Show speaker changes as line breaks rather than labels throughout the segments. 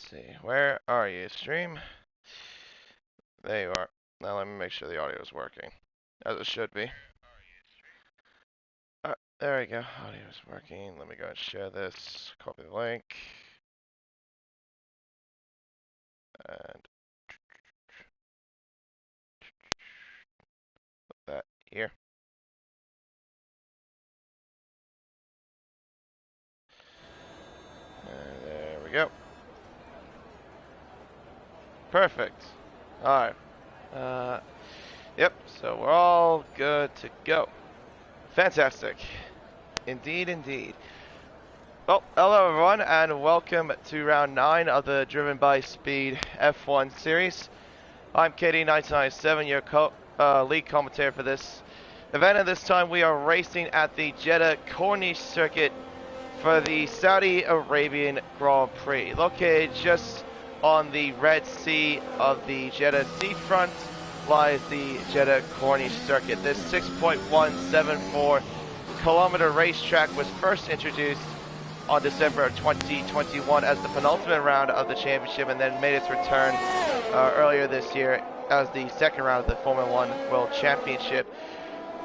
see. Where are you, stream? There you are. Now let me make sure the audio is working, as it should be. There we go. Audio is working. Let me go and share this. Copy the link. And put that here. And there we go. Perfect. Alright. Yep, so we're all good to go. Fantastic. Indeed, indeed. Well, hello everyone, and welcome to round 9 of the Driven by Speed F1 series. I'm KD1997, your lead commentator for this event, and this time we are racing at the Jeddah Corniche circuit for the Saudi Arabian Grand Prix. Located just on the Red Sea of the Jeddah seafront lies the Jeddah Corniche circuit. This 6.174 kilometer racetrack was first introduced on December of 2021 as the penultimate round of the championship, and then made its return earlier this year as the second round of the Formula One World Championship.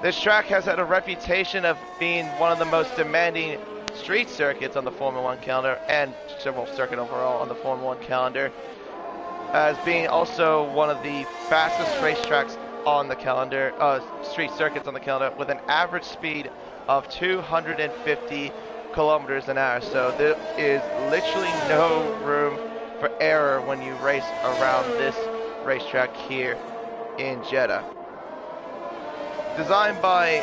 This track has had a reputation of being one of the most demanding street circuits on the Formula One calendar, and several circuit overall on the Formula One calendar, as being also one of the fastest racetracks on the calendar, street circuits on the calendar, with an average speed of 250 kilometers an hour. So there is literally no room for error when you race around this racetrack here in Jeddah. Designed by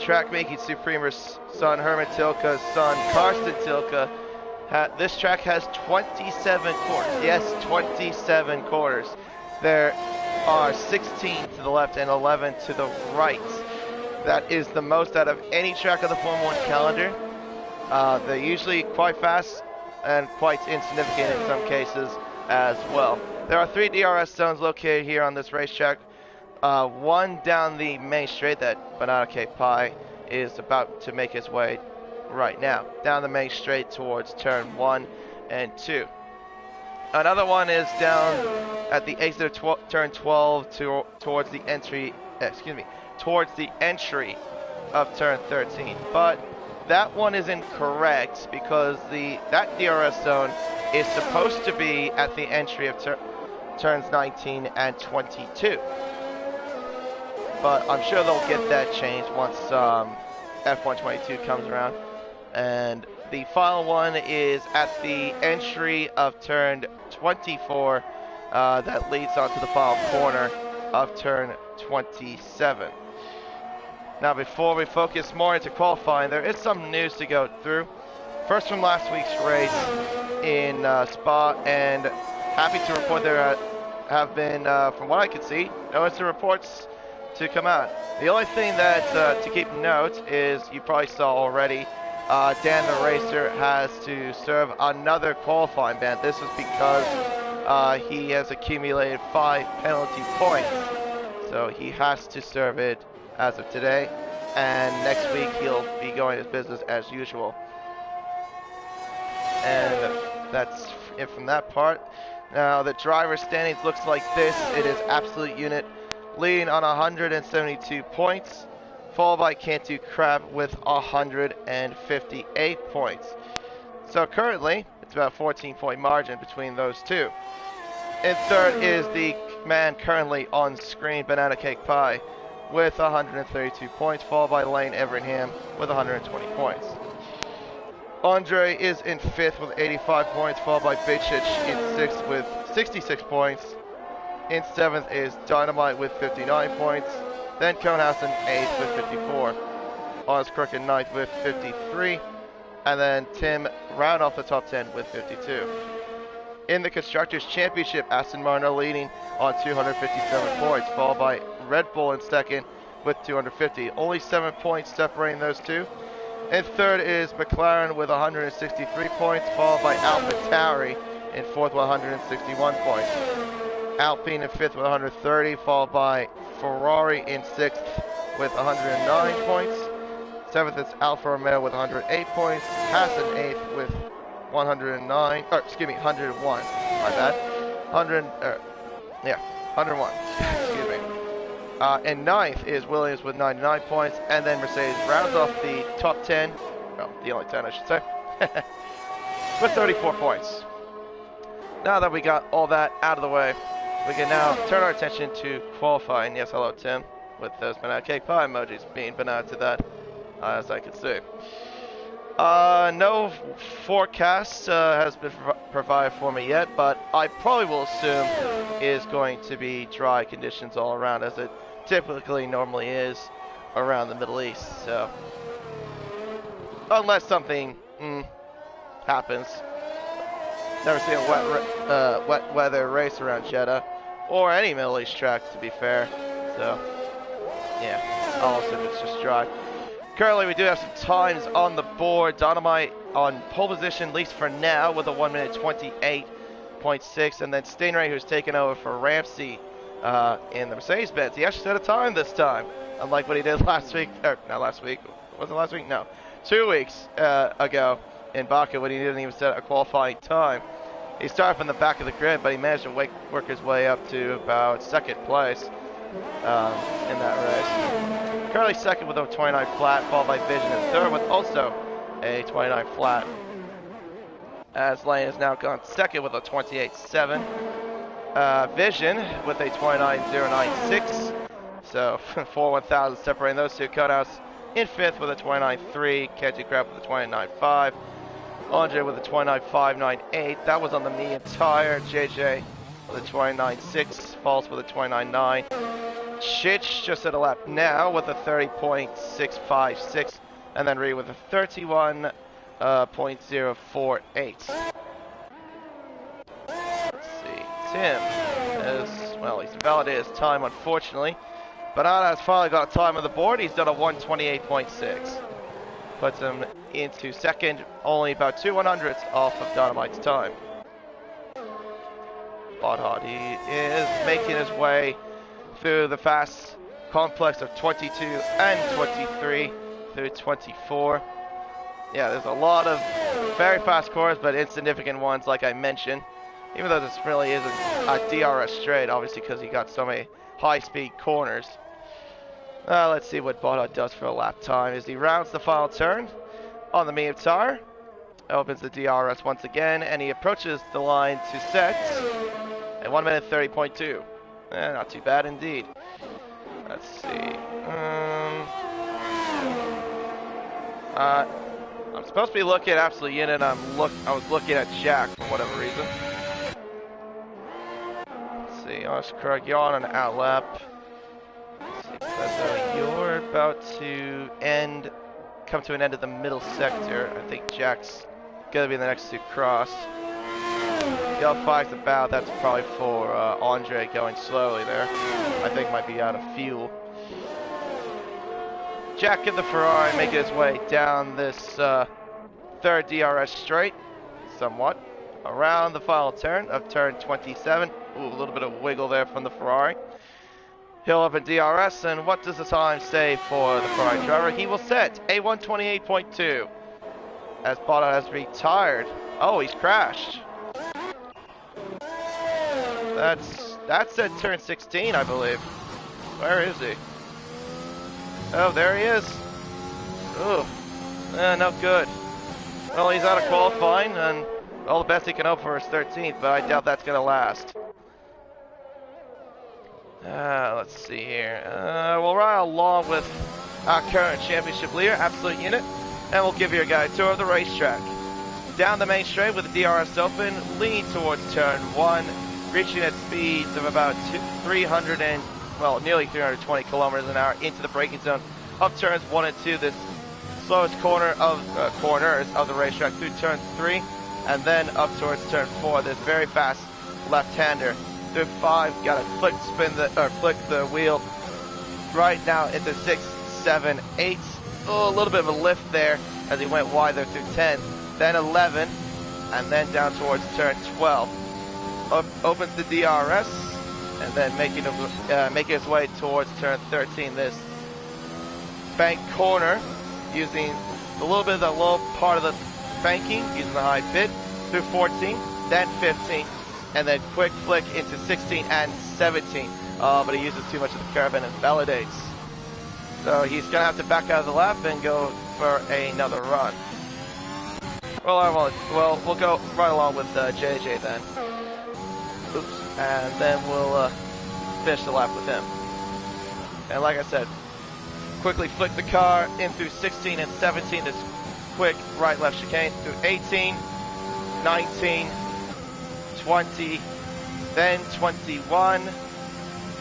track-making supremer's son Herman Tilke's son Karsten Tilke, this track has 27 corners. Yes, 27 corners. There are 16 to the left and 11 to the right. That is the most out of any track of the Formula One calendar. They're usually quite fast and quite insignificant in some cases as well. There are 3 DRS zones located here on this racetrack. One down the main straight that Banana Cake Pie is about to make its way right now, down the main straight towards turn 1 and 2. Another one is down at the exit of turn 12 towards the entry, towards the entry of turn 13. But that one is incorrect because that DRS zone is supposed to be at the entry of turns 19 and 22. But I'm sure they'll get that changed once F122 comes around. And the final one is at the entry of turn 24 that leads onto the final corner of turn 27. Now, before we focus more into qualifying, there is some news to go through. First, from last week's race in Spa, and happy to report there have been, from what I can see, no instant reports to come out. The only thing that to keep note is, you probably saw already, Dan the Racer has to serve another qualifying ban. This is because he has accumulated 5 penalty points, so he has to serve it as of today, and next week he'll be going his business as usual. And that's it from that part. Now the driver standings looks like this. It is Absolute Unit leading on 172 points, followed by Cantu Crab with 158 points. So currently it's about a 14-point margin between those two. In third is the man currently on screen, Banana Cake Pie, with 132 points, followed by Lane Everingham with 120 points. Andre is in 5th with 85 points, followed by Bitchich in 6th with 66 points. In 7th is Dynamite with 59 points. Then Conehouse in 8th with 54. Oz Crook in 9th with 53. And then Tim round off the top 10 with 52. In the Constructors' Championship, Aston Martin leading on 257 points, followed by Red Bull in 2nd with 250. Only 7 points separating those two. In 3rd is McLaren with 163 points, followed by AlphaTauri in 4th with 161 points. Alpine in 5th with 130, followed by Ferrari in 6th with 109 points. 7th is Alfa Romeo with 108 points. Haas in 8th with 109, or excuse me, 101. My bad. 100, yeah, 101. Excuse me. And ninth is Williams with 99 points, and then Mercedes rounds off the top 10, well, the only 10 I should say, with 34 points. Now that we got all that out of the way, we can now turn our attention to qualifying. Yes, hello Tim, with those banana cake pie emojis being banana to that, as I can see. No forecast has been provided for me yet, but I probably will assume is going to be dry conditions all around, as it typically normally is around the Middle East. So, unless something happens, never seen a wet weather race around Jeddah or any Middle East track, to be fair. So, yeah, I'll assume it's just dry. Currently, we do have some times on the board. Dynamite on pole position, at least for now, with a 1 minute 28.6. And then Stingray, who's taken over for Ramsey in the Mercedes-Benz. He actually set a time this time, unlike what he did last week. Or, not last week. Was it last week? No. 2 weeks ago in Baku when he didn't even set a qualifying time. He started from the back of the grid, but he managed to work his way up to about second place in that race. Currently second with a 29 flat, followed by Vision in third with also a 29 flat. As Lane has now gone second with a 28.7. Vision with a 29.096. So 4 1,000 separating those two cutouts. In fifth with a 29.3. Kenji Crab with a 29.5. Andre with a 29.598. That was on the medium tire. JJ with a 29.6. False with a 29.9. Chich just at a lap now with a 30.656, and then Reed with a 31.048. Let's see, Tim is, well, he's invalidated his time unfortunately. Banana has finally got a time on the board. He's done a 128.6. Puts him into second, only about 2/100ths off of Dynamite's time. Botthard, he is making his way through the fast complex of 22 and 23 through 24. Yeah, there's a lot of very fast corners, but insignificant ones, like I mentioned. Even though this really isn't a DRS straight, obviously, because he got so many high-speed corners. Let's see what Botthard does for a lap time. As he rounds the final turn on the medium tire, opens the DRS once again, and he approaches the line to set at 1 minute 30.2. Not too bad indeed. Let's see. I'm supposed to be looking at absolute unit. I was looking at Jack for whatever reason. Let's see. Honest Krug, you're on an outlap. Let's see. So you're about to come to an end of the middle sector. I think Jack's gonna be the next to cross. Yellow flag's about, that's probably for Andre going slowly there. I think might be out of fuel. Jack in the Ferrari making his way down this third DRS straight, somewhat, around the final turn of turn 27. Ooh, a little bit of wiggle there from the Ferrari. He'll open DRS, and what does the time say for the Ferrari driver? He will set a 128.2. As Bottas has retired. Oh, he's crashed. That's at turn 16, I believe. Where is he? Oh, there he is. Ooh, no good. Well, he's out of qualifying, and all the best he can hope for is 13th, but I doubt that's gonna last. Let's see here. We'll ride along with our current championship leader, Absolute Unit, and we'll give you a guide tour of the racetrack. Down the main straight with the DRS open, lean towards turn 1. Reaching at speeds of about nearly 320 kilometers an hour into the braking zone of turns 1 and 2. This slowest corners of the racetrack through turn 3, and then up towards turn 4. This very fast left-hander through 5. Got to flick the wheel right now into 6, 7, 8. Oh, a little bit of a lift there as he went wide there through 10, then 11, and then down towards turn 12. Opens the DRS, and then making his way towards turn 13. This bank corner, using a little bit of the low part of the banking using the high bid through 14, then 15, and then quick flick into 16 and 17. But he uses too much of the curve and invalidates. So he's going to have to back out of the lap and go for another run. Well, we'll go right along with JJ then. Oops. And then we'll finish the lap with him. And like I said, quickly flick the car in through 16 and 17, this quick right-left chicane, through 18, 19, 20, then 21,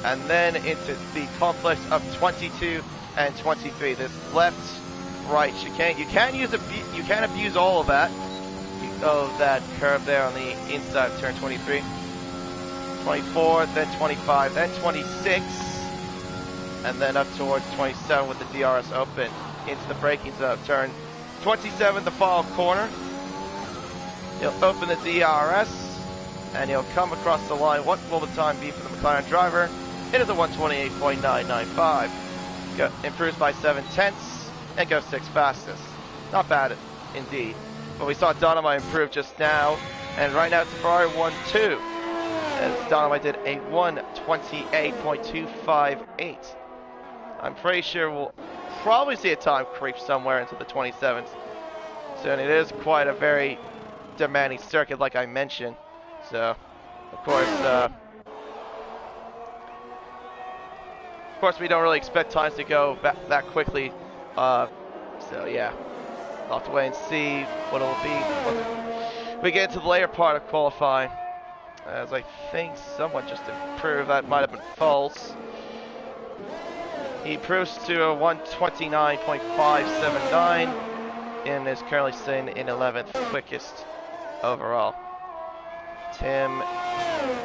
and then into the complex of 22 and 23. This left-right chicane. You can abuse all of that curve there on the inside of turn 23. 24, then 25, then 26, and then up towards 27 with the DRS open into the braking zone. Turn 27, the final corner. You'll open the DRS, and you'll come across the line. What will the time be for the McLaren driver? It is a 128.995. Improves by 7/10 and goes 6 fastest. Not bad, indeed. But we saw Dynamite improve just now, and right now it's Ferrari 1-2. As Dynamite did a 128.258. I'm pretty sure we'll probably see a time creep somewhere into the 27th. So and it is quite a very demanding circuit, like I mentioned. So, of course, we don't really expect times to go that quickly. So yeah, we'll have to wait and see what it'll be once we get into the later part of qualifying. As I think someone just improved, that might have been false. He improves to a 129.579 and is currently sitting in 11th quickest overall. Tim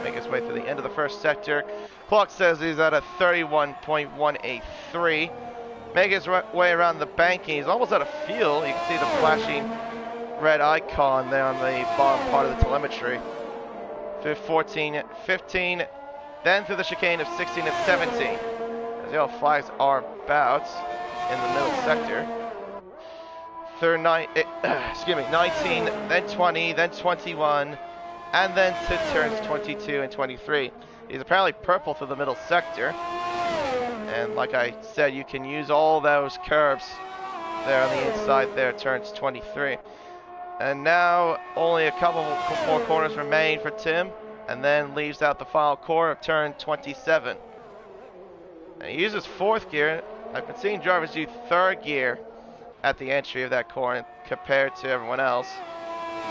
make his way through the end of the first sector. Clock says he's at a 31.183. Making his way around the banking. He's almost out of fuel. You can see the flashing red icon there on the bottom part of the telemetry. Through 14, 15, then through the chicane of 16 and 17. As the yellow flags are about in the middle sector. Through 19, then 20, then 21, and then to turns 22 and 23. He's apparently purple through the middle sector. And like I said, you can use all those curves there on the inside there, turns 23. And now only a couple more corners remain for Tim, and then leaves out the final corner of turn 27. And he uses 4th gear. I've been seeing drivers do 3rd gear at the entry of that corner compared to everyone else.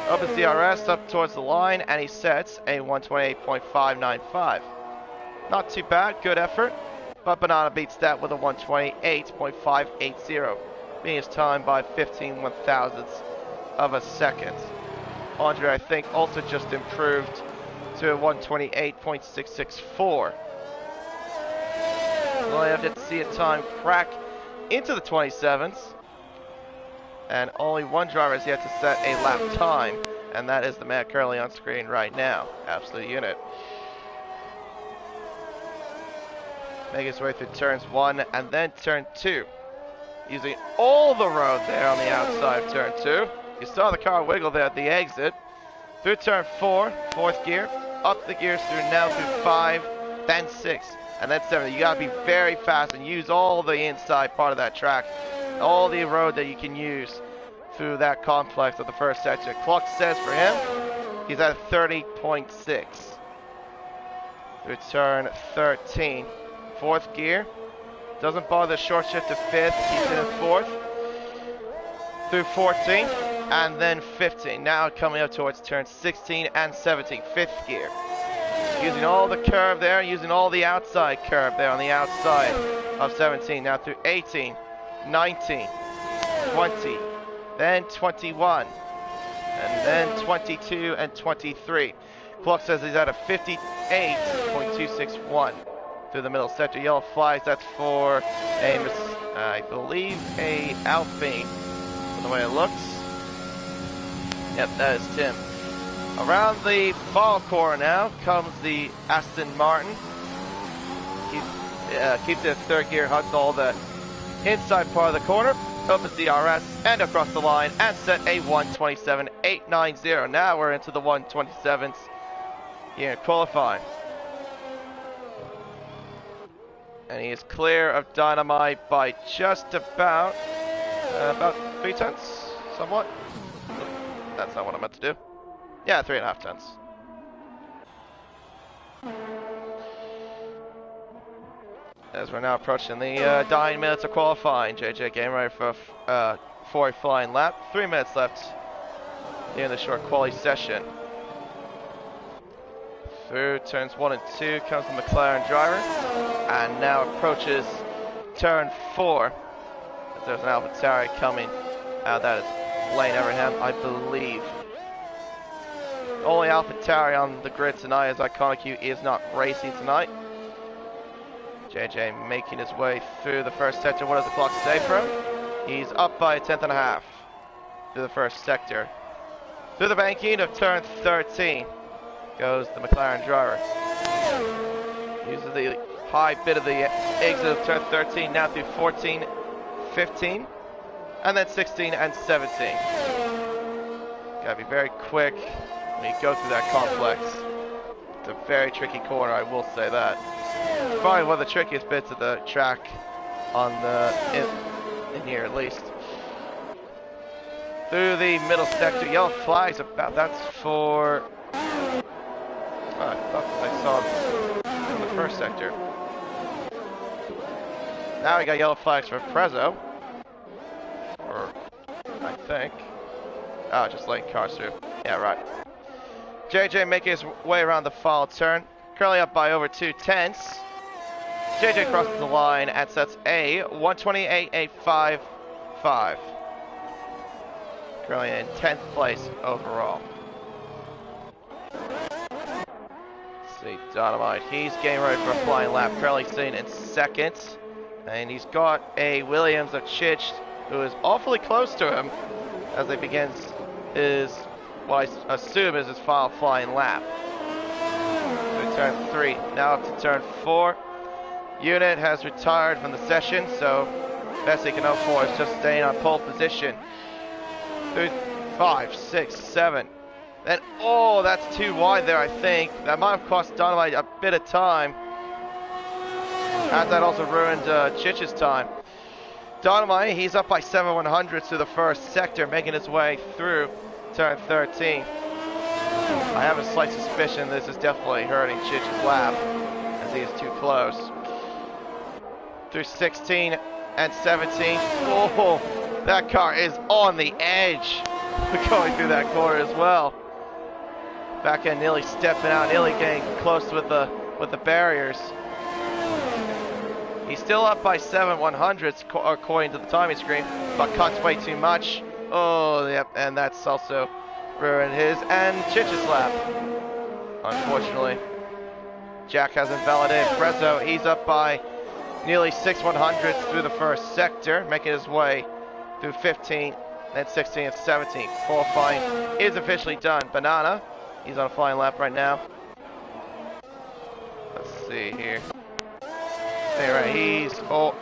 Opens DRS up towards the line, and he sets a 128.595. Not too bad, good effort, but Banana beats that with a 128.580, being his time by 15 1/1000ths of a second. Andre, I think, also just improved to a 128.664. Well, I have to see a time crack into the 27s, and only one driver has yet to set a lap time, and that is the man currently on screen right now, Absolute Unit. Make his way through turns 1 and then turn 2, using all the road there on the outside of turn 2. You saw the car wiggle there at the exit. Through turn 4, 4th gear, up the gears through now through 5, then 6, and then 7. You gotta be very fast and use all the inside part of that track, all the road that you can use through that complex of the first section. Clock says for him, he's at 30.6. Through turn 13, 4th gear, doesn't bother short shift to 5th, keeps it in 4th. Through 14, and then 15. Now coming up towards turn 16 and 17, 5th gear. Using all the curve there, using all the outside curve there on the outside of 17. Now through 18, 19, 20, then 21, and then 22 and 23. Clock says he's at a 58.261 through the middle sector. Yellow flags, that's for I believe a Alpine, from the way it looks. Yep, that is Tim. Around the final corner now comes the Aston Martin. Keeps it 3rd gear, hugs all the inside part of the corner. opens DRS and across the line and set a 1:27.890. Now we're into the 1:27s here in qualifying. And he is clear of Dynamite by just about 3 tenths, somewhat. That's not what I meant to do. Yeah, 3.5 tenths. As we're now approaching the dying minutes of qualifying, JJ getting ready for a flying lap. 3 minutes left in the short quali session. Through turns 1 and 2 comes the McLaren driver, and now approaches turn 4. As there's an AlphaTauri coming. That is Lane Everingham, I believe. The only AlphaTauri on the grid tonight as Iconic U is not racing tonight. JJ making his way through the first sector. What does the clock say for him? He's up by 1.5 through the first sector. Through the banking of turn 13 goes the McLaren driver. Uses the high bit of the exit of turn 13, now through 14, 15, and then 16 and 17. Gotta be very quick when you go through that complex. It's a very tricky corner, I will say that. It's probably one of the trickiest bits of the track on in here at least. Through the middle sector, yellow flags about, that's for, I thought I saw in the first sector. Now we got yellow flags for Prezzo, or I think, oh, just letting cars through, yeah, right. JJ making his way around the final turn, currently up by over 2 tenths. JJ crosses the line and sets a 1:28.855. Currently in 10th place overall. Let's see, Dynamite. He's getting ready for a flying lap. Currently sitting in 2nd. And he's got a Williams of Chich, who is awfully close to him as he begins his, what I assume is his final flying lap. So turn 3, now up to turn 4. Unit has retired from the session, so best he can hope for is just staying on pole position. 5, 6, 7. And oh, that's too wide there, I think. That might have cost Dynamite a bit of time. And that also ruined Chich's time. Dynamite, he's up by 7/100ths through the first sector, making his way through turn 13. I have a slight suspicion this is definitely hurting Chich's lap, as he is too close. Through 16 and 17. Oh, that car is on the edge. Going through that corner as well. Back end nearly stepping out, nearly getting close with the barriers. He's still up by 7/100ths according to the timing screen, but cuts way too much. Oh, yep, and that's also ruined his and Chich's lap. Unfortunately, Jack has invalidated Prezzo. He's up by nearly 6/100ths through the first sector, making his way through 15, then 16 and 17. Qualifying is officially done. Banana, he's on a flying lap right now. Let's see here. Stay right, he's, oh,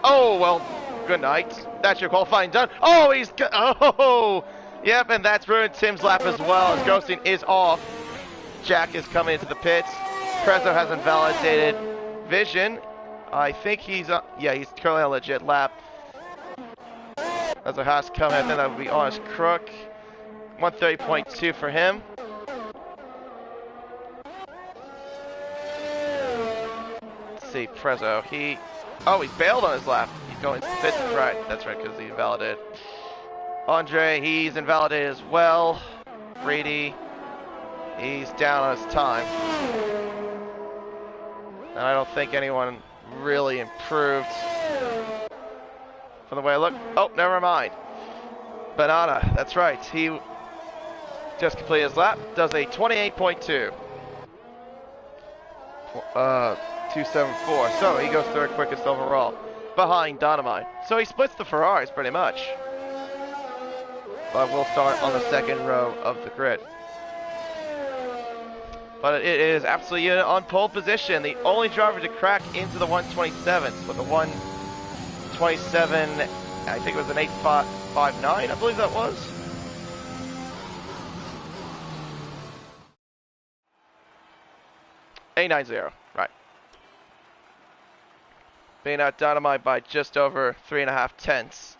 well, good night. That's your qualifying done. Oh, yep, and that's ruined Tim's lap as well, as ghosting is off. Jack is coming into the pits. Prezzo has invalidated Vision. I think he's, yeah, he's currently on a legit lap. As a has come, I think that would be Honest Crook. 130.2 for him. Let's see, Prezzo, he bailed on his lap. He's going 5th, right, that's right, because he invalidated. Andre, he's invalidated as well. Reedy, he's down on his time. And I don't think anyone really improved from the way I look. Oh, never mind. Banana, that's right. He just completed his lap. Does a 28.2. 274. So he goes third quickest overall, behind Dynamite. So he splits the Ferraris pretty much. But we'll start on the 2nd row of the grid. But it is absolutely on pole position. The only driver to crack into the 127s with a 1:27 I think it was an 8.59, I believe that was. $8.90, right. Being out Dynamite by just over 3.5 tenths.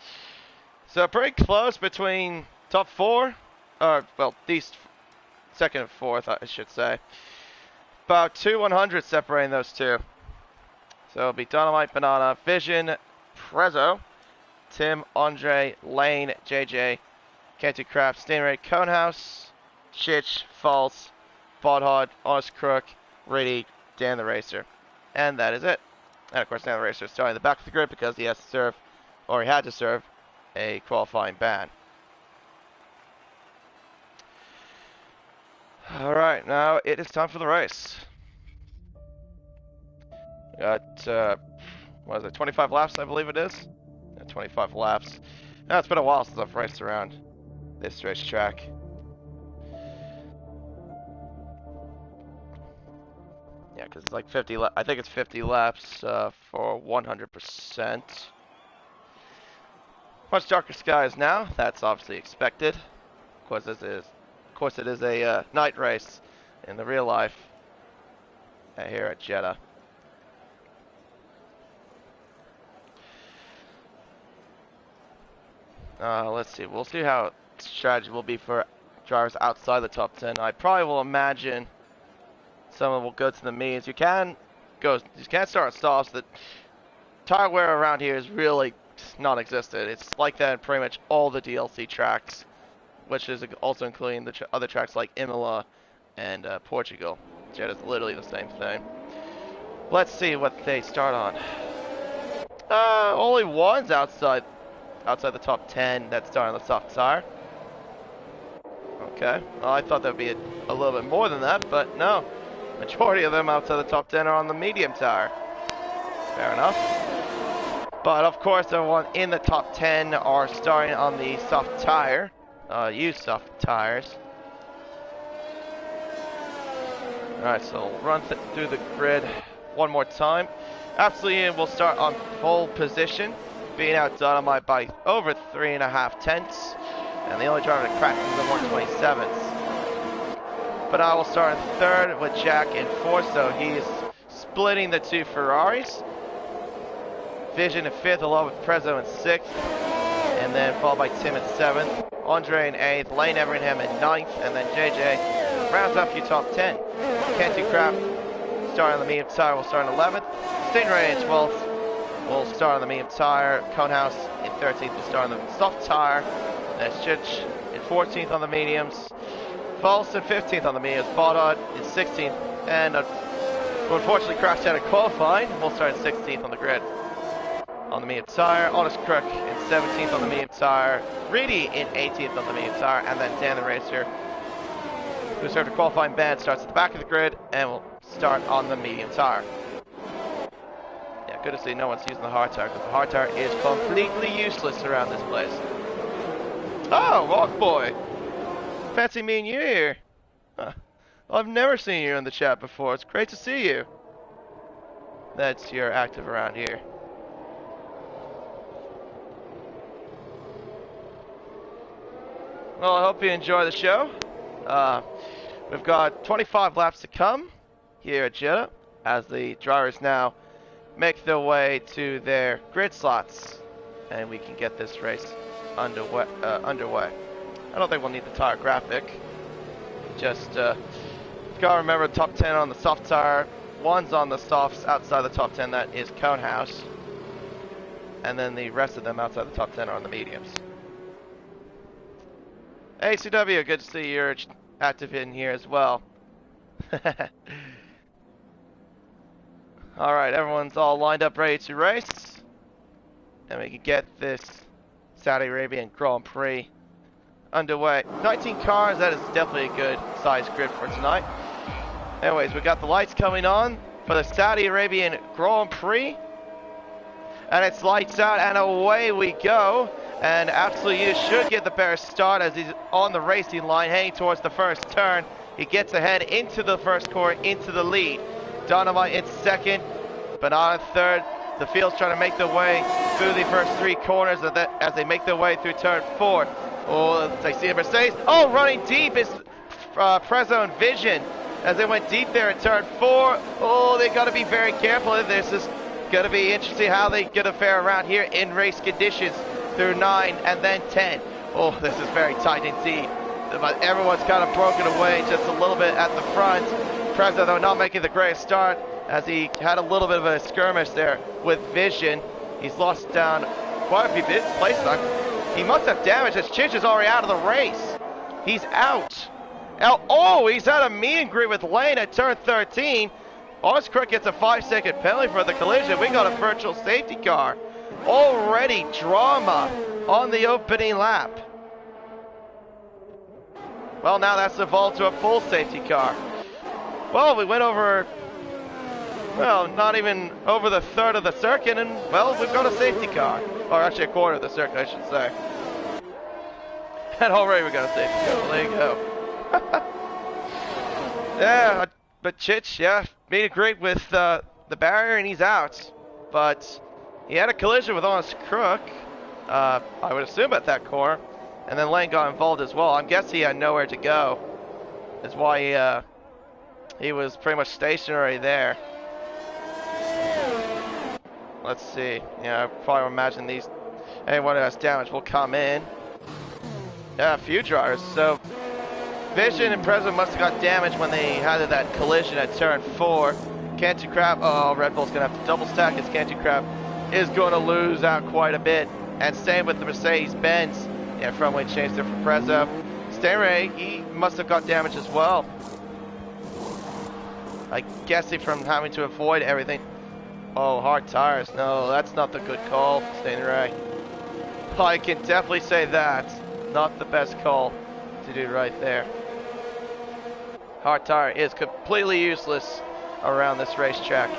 So pretty close between top four, well, these second and fourth, I should say. About 2/100 separating those two. So it'll be Dynamite, Banana, Vision, Prezzo, Tim, Andre, Lane, JJ, Canty Crap, Stingray, Conehouse, Chich, False, Bodhod, Honest Crook, Riddy, Dan the Racer. And that is it. And of course, Dan the Racer is starting the back of the grid because he has to serve, or he had to serve, a qualifying ban. Alright, now it is time for the race. We got, what is it, 25 laps, I believe it is? Yeah, 25 laps. Now, it's been a while since I've raced around this racetrack. Yeah, because it's like 50, I think it's 50 laps for 100%. Much darker skies now, that's obviously expected. Of course, it is a night race in the real life here at Jeddah. Let's see. We'll see how strategy will be for drivers outside the top 10. I probably will imagine someone will go to the mediums. You can't start stalls. The tire wear around here is really non-existent. It's like that in pretty much all the DLC tracks, which is also including the other tracks like Imola and Portugal. Jeddah is literally the same thing. Let's see what they start on. Only one's outside the top 10 that's starting on the soft tire. Okay, well, I thought that would be a little bit more than that, but no. Majority of them outside the top 10 are on the medium tire. Fair enough. But of course, everyone in the top 10 are starting on the soft tire. Used soft tires. Alright, so we'll run through the grid one more time. Absolutely, we'll start on pole position, being out Dynamite by over 3.5 tenths. And the only driver to crack is the 127th. But I will start in third with Jack in fourth, so he's splitting the two Ferraris. Vision in fifth, along with Prezzo in sixth, and then followed by Tim in seventh, Andre in eighth, Lane Everingham in ninth, and then JJ rounds up your top 10. Canty Crap starting on the medium tire will start in 11th. Stingray in 12th will start on the medium tire. Conehouse in 13th will start on the soft tire. There's Chich in 14th on the mediums. False in 15th on the mediums. Bodhod in 16th, and unfortunately crashed out of qualifying. We'll start in 16th on the grid. On the medium tire, Honest Crook in 17th on the medium tire, Reedy in 18th on the medium tire, and then Dan the Racer, who served a qualifying ban, starts at the back of the grid and will start on the medium tire. Yeah, good to see no one's using the hard tire, because the hard tire is completely useless around this place. Oh, Rock Boy! Fancy meeting you here. Huh. I've never seen you in the chat before. It's great to see you. That's you're active around here. Well, I hope you enjoy the show. We've got 25 laps to come here at Jeddah as the drivers now make their way to their grid slots, and we can get this race underway. I don't think we'll need the tire graphic. Just gotta remember top 10 on the soft tire. One's on the softs outside the top 10. That is Conehouse, and then the rest of them outside the top 10 are on the mediums. Hey CW, good to see you're active in here as well. Alright, everyone's all lined up ready to race. And we can get this Saudi Arabian Grand Prix underway. 19 cars, that is definitely a good size grid for tonight. Anyways, we got the lights coming on for the Saudi Arabian Grand Prix. And it's lights out and away we go. And absolutely should get the better start as he's on the racing line heading towards the first turn. He gets ahead into the first corner, into the lead. Dynamite in second, Banana third, The field's trying to make their way through the first 3 corners as they make their way through turn 4. Oh, they see a Mercedes. Oh, running deep is Prezzo and Vision as they went deep there in turn 4. Oh, they got to be very careful. This is going to be interesting how they get a fare around here in race conditions through 9 and then 10. Oh, this is very tight indeed. But everyone's kind of broken away just a little bit at the front. Prezzo, though, not making the greatest start as he had a little bit of a skirmish there with Vision. He's lost down quite a few places. He must have damage as Chich is already out of the race. He's out. Oh, he's at a meet and greet with Lane at turn 13. Oscrook gets a 5-second penalty for the collision. We got a virtual safety car. Already drama on the opening lap. Well, now that's evolved to a full safety car. Well, we went over, well, not even over the third of the circuit, and, well, we've got a safety car. Or actually a quarter of the circuit, I should say. And already we got a safety car. Well, there you go. Yeah, but Chich, yeah, made it great with the barrier, and he's out. But he had a collision with Honest Crook, I would assume at that corner. And then Lane got involved as well. I'm guessing he had nowhere to go. That's why he was pretty much stationary there. Let's see. Yeah, I probably imagine anyone who has damage will come in. Yeah, a few drivers. So Vision and Prezzo must have got damage when they had that collision at turn 4. Canty Crab, oh, Red Bull's going to have to double stack as Canty Crab is going to lose out quite a bit. And same with the Mercedes-Benz. Yeah, front wing change there for Prezzo. Stingray, he must have got damage as well. I guess from having to avoid everything. Oh, hard tires. No, that's not the good call, Stingray. I can definitely say that. Not the best call to do right there. Hard tire is completely useless around this racetrack.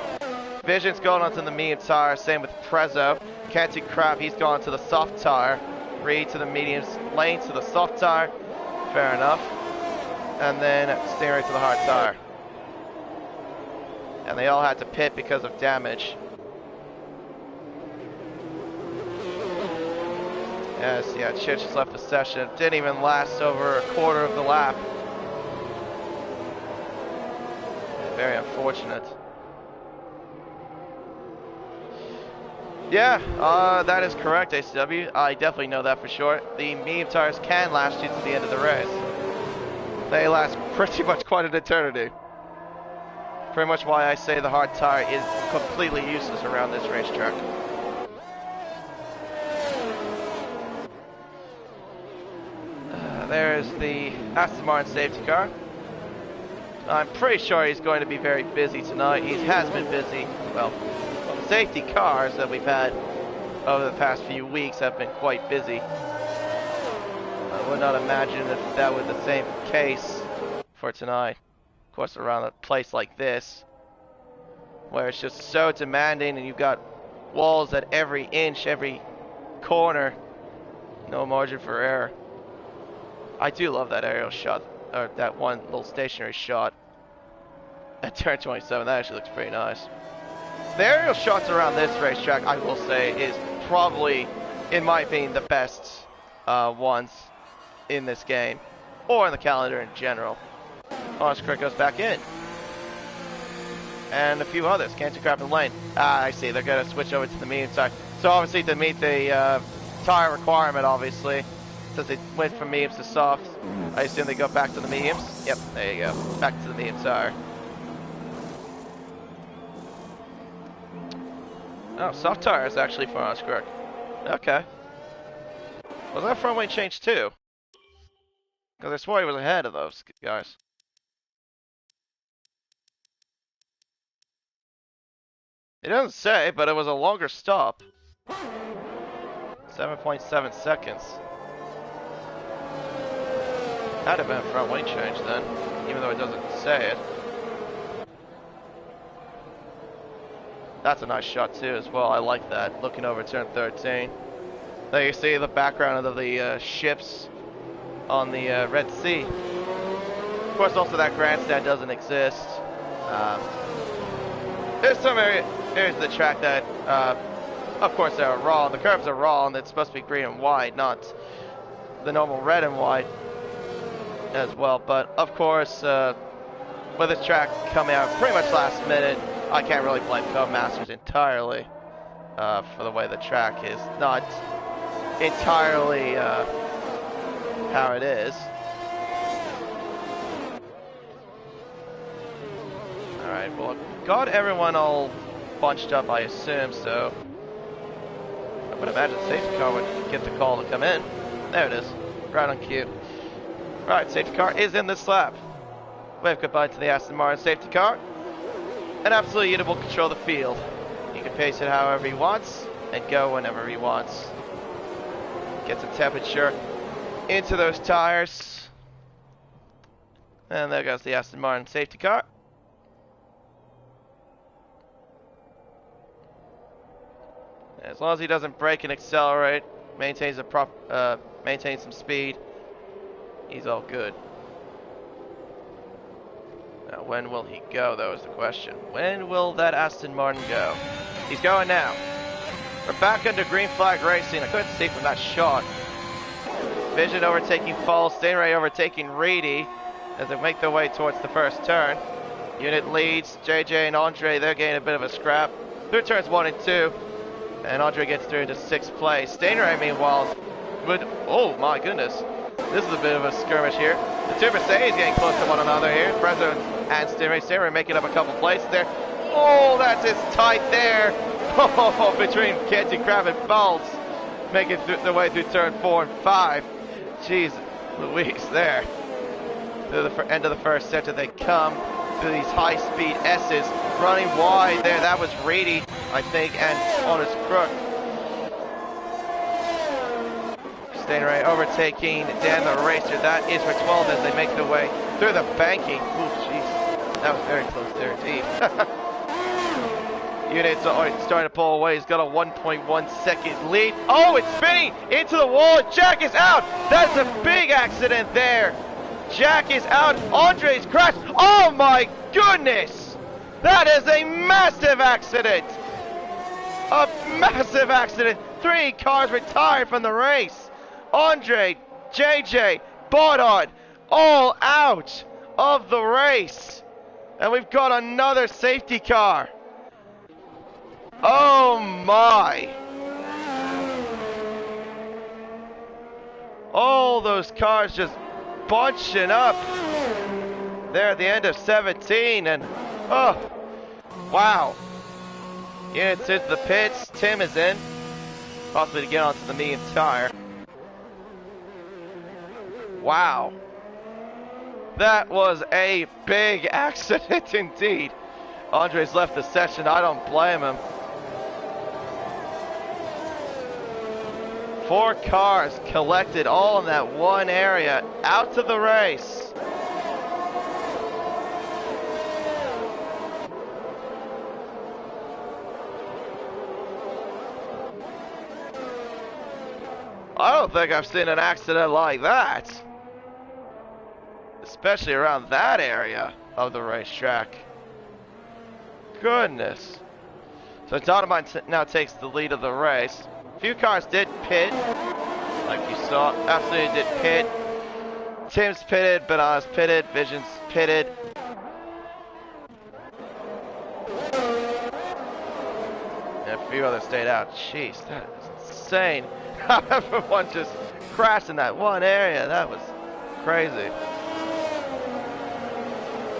Vision's going onto the medium tire, same with Prezzo. Canty Crab, he's gone to the soft tire. Reed to the mediums, Lane to the soft tire. Fair enough. And then Stingray to the hard tire. And they all had to pit because of damage. Yes, yeah, Chich has left the session. Didn't even last over a quarter of the lap. Very unfortunate. Yeah, that is correct, ACW. I definitely know that for sure. The medium tires can last you to the end of the race. They last pretty much quite an eternity. Pretty much why I say the hard tire is completely useless around this racetrack. There's the Aston Martin safety car. I'm pretty sure he's going to be very busy tonight. He has been busy. Well, the safety cars that we've had over the past few weeks have been quite busy. I would not imagine if that was the same case for tonight. Of course, around a place like this, where it's just so demanding and you've got walls at every inch, every corner, no margin for error. I do love that aerial shot, or that one little stationary shot at turn 27. That actually looks pretty nice. The aerial shots around this racetrack, I will say, is probably, in my opinion, the best ones in this game, or in the calendar in general. Honest Crick goes back in. And a few others, Canty Crab and Lane. I see, they're going to switch over to the medium tire. So obviously to meet the tire requirement, obviously, since they went from mediums to soft, I assume they go back to the mediums. Yep, there you go, back to the medium tire. Oh, soft tire is actually for Honest Crick. Okay. Was that front wing change too? Because I swore he was ahead of those guys. It doesn't say, but it was a longer stop. 7.7 seconds. That'd have been a front wing change then, even though it doesn't say it. That's a nice shot too as well. I like that, looking over turn 13. There you see the background of the ships on the Red Sea. Of course, also that grandstand doesn't exist. There's some area. here's the track that, of course, they're raw. The curves are raw, and it's supposed to be green and white, not the normal red and white as well. But of course, with this track coming out pretty much last minute, I can't really blame Codemasters entirely for the way the track is not entirely how it is. Alright, well, got everyone all bunched up, I assume, so I would imagine the safety car would get the call to come in. There it is, right on cue. Right, safety car is in this lap. Wave goodbye to the Aston Martin safety car. And absolutely Unit will control the field. He can pace it however he wants and go whenever he wants. Get some temperature into those tires. And there goes the Aston Martin safety car. As long as he doesn't brake and accelerate, maintains some speed, he's all good. Now, when will he go, though, is the question. When will that Aston Martin go? He's going now. We're back under green flag racing. I couldn't see from that shot. Vision overtaking Fall, Stingray overtaking Reedy as they make their way towards the first turn. Unit leads, JJ and Andre, they're getting a bit of a scrap. Through turns 1 and 2. And Andre gets through into 6th place. Stingray, meanwhile, would... Oh, my goodness. This is a bit of a skirmish here. The two Mercedes getting close to one another here. Prezzo and Stingray. Stingray making up a couple places there. Oh, that's just tight there. Oh, between Kenty, Crab, and Falls. Making their way through turn 4 and 5. Jeez Louise there. To the end of the first sector they come. Through these high-speed S's. Running wide there. That was Reedy, I think, and on his crook. Stingray overtaking Dan the Racer. That is for 12 as they make their way through the banking. Oh, jeez. That was very close there indeed. Unit's starting to pull away. He's got a 1.1 second lead. Oh, it's spinning into the wall. Jack is out. That's a big accident there. Jack is out. Andre's crashed. Oh, my goodness. That is a massive accident. A massive accident. 3 cars retired from the race. Andre, JJ, Baudard, all out of the race. And we've got another safety car. Oh my. All those cars just bunching up there at the end of 17. And, oh, wow. Units into the pits. Tim is in. Possibly to get onto the medium tire. Wow. That was a big accident indeed. Andre's left the session. I don't blame him. 4 cars collected all in that one area. Out to the race. I don't think I've seen an accident like that. Especially around that area of the racetrack. Goodness. So Dynamite now takes the lead of the race. A few cars did pit, like you saw. Absolutely did pit. Tim's pitted, Banana's pitted, Vision's pitted. And a few others stayed out. Jeez, that is insane. Everyone just crashed in that one area. That was crazy.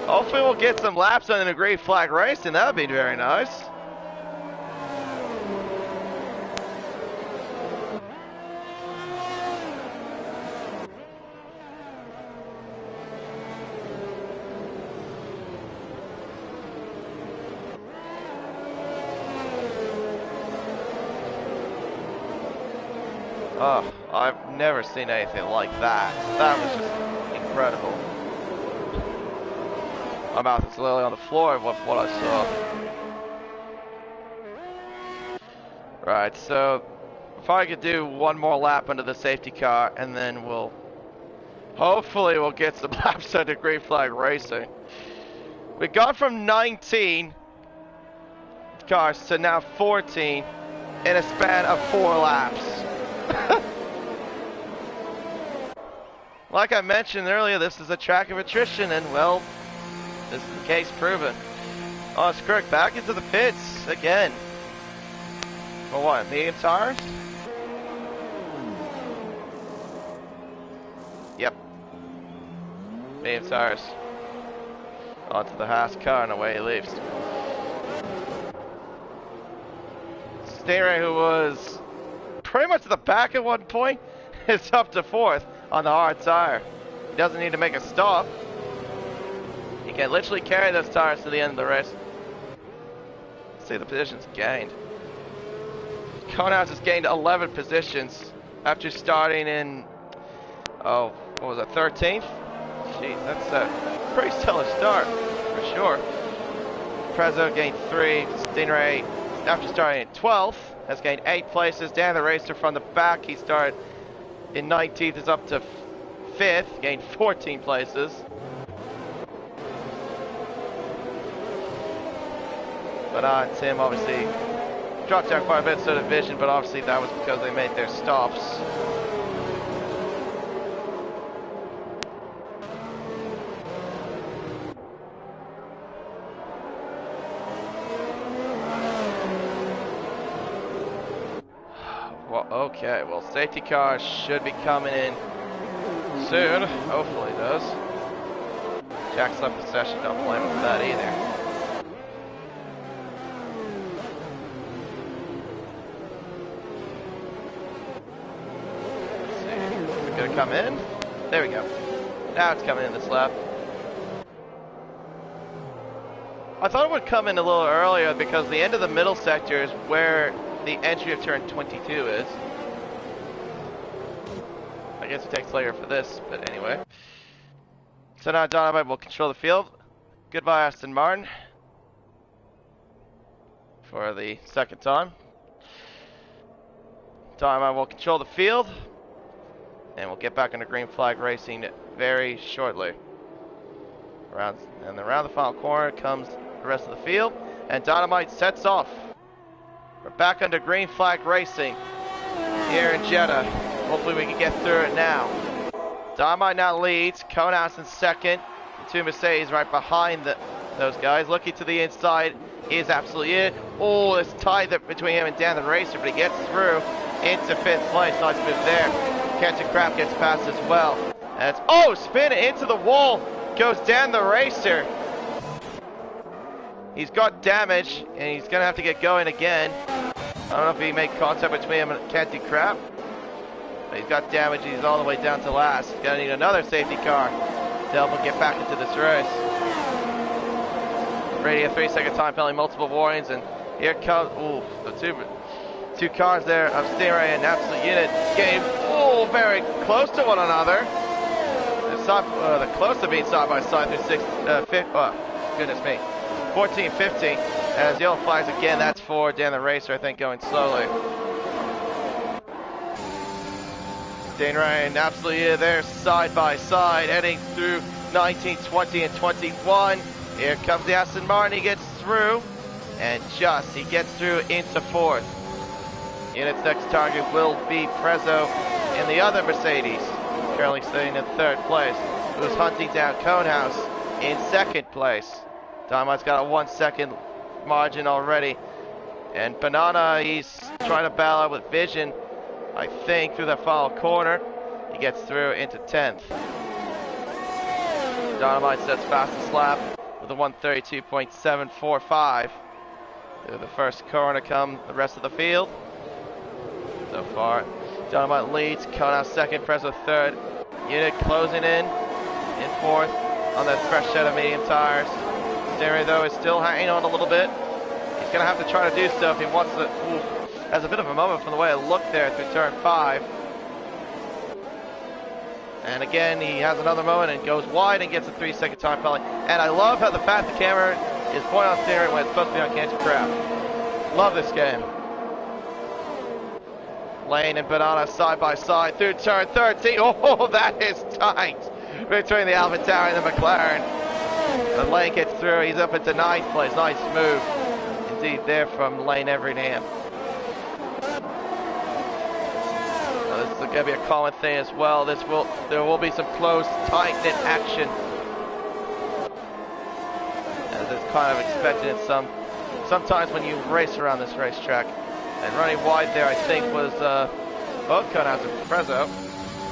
Hopefully we'll get some laps on the green flag racing. That would be very nice. Oh, I've never seen anything like that. That was just incredible. My mouth is literally on the floor of what I saw. Right, so if I could do one more lap under the safety car, and then hopefully we'll get some laps under green flag racing. We got from 19, cars to now 14 in a span of 4 laps. Like I mentioned earlier, this is a track of attrition, and well, this is the case proven. Oh, Skirk back into the pits again. For what, medium tires? Yep. Medium tires. Onto the Haas car and away he leaves. Stingray, who was pretty much at the back at one point, is up to 4th on the hard tire. He doesn't need to make a stop. He can literally carry those tires to the end of the race. Let's see the positions gained. Conehouse has gained 11 positions after starting in, oh, what was that, 13th? Jeez, that's a pretty stellar start, for sure. Prezzo gained 3. Stingray, after starting in 12th, has gained 8 places. Dan the Racer from the back, he started in 19th, is up to 5th, gained 14 places. But Tim obviously dropped down quite a bit to the division, but obviously that was because they made their stops. Well, okay, well, safety car should be coming in soon. Hopefully it does. Jack's left the session, don't blame him for that either. Come in. There we go. Now it's coming in this lap. I thought it would come in a little earlier because the end of the middle sector is where the entry of turn 22 is. I guess it takes later for this, but anyway. So now Dynamite will control the field. Goodbye, Aston Martin. For the second time. Dynamite will control the field. And we'll get back into green flag racing very shortly. Around the final corner comes the rest of the field, and Dynamite sets off. We're back under green flag racing here in Jeddah. Hopefully we can get through it now. Dynamite now leads. Conehouse in second. The 2 Mercedes right behind those guys. Looking to the inside is absolutely it. Oh, it's tied between him and Dan the Racer, but he gets through into 5th place. Nice move there. Canton Crap gets past as well. And it's, oh, spin into the wall. Goes Dan the Racer. He's got damage, and he's going to have to get going again. I don't know if he made contact between him and Canton Crap. But he's got damage. He's all the way down to last. He's going to need another safety car to help him get back into this race. Brady, a 3-second time penalty, multiple warnings, and here comes, ooh, the two cars there of Stingray and Absolute Unit getting very close to one another. The close to being side by side through 14, 15. As yellow flags again, that's for Dan the Racer, I think, going slowly. Stingray and Absolute Unit there side by side, heading through 19, 20, and 21. Here comes the Aston Martin, he gets through, and he gets through into 4th. Unit's next target will be Prezzo in the other Mercedes, currently sitting in 3rd place, who's hunting down Conehouse in 2nd place. Dynamite's got a 1-second margin already, and Banana, he's trying to battle out with Vision, I think, through that final corner. He gets through into 10th. Dynamite sets fastest lap with a 1:32.745. Through the first corner come the rest of the field. So far, Dynamite leads, Conehouse second, Prezzo third. Unit closing in 4th on that fresh set of medium tires. Stingray, though, is still hanging on a little bit. He's going to have to try to do so if he wants to. Has a bit of a moment from the way it looked there through turn 5. And again, he has another moment and goes wide and gets a 3-second time penalty. And I love how the fact the camera is pointing on Stingray when it's supposed to be on Canton Crap. Love this game. Lane and Banana side by side through turn 13. Oh, that is tight between the Alpha Tower and the McLaren. The Lane gets through. He's up into 9th place. Nice move. And indeed there from Lane Everingham. This is going to be a common thing as well. There will be some close, tight-knit action. As it's kind of expected sometimes when you race around this racetrack. And running wide there, I think, was both Konas and Prezzo.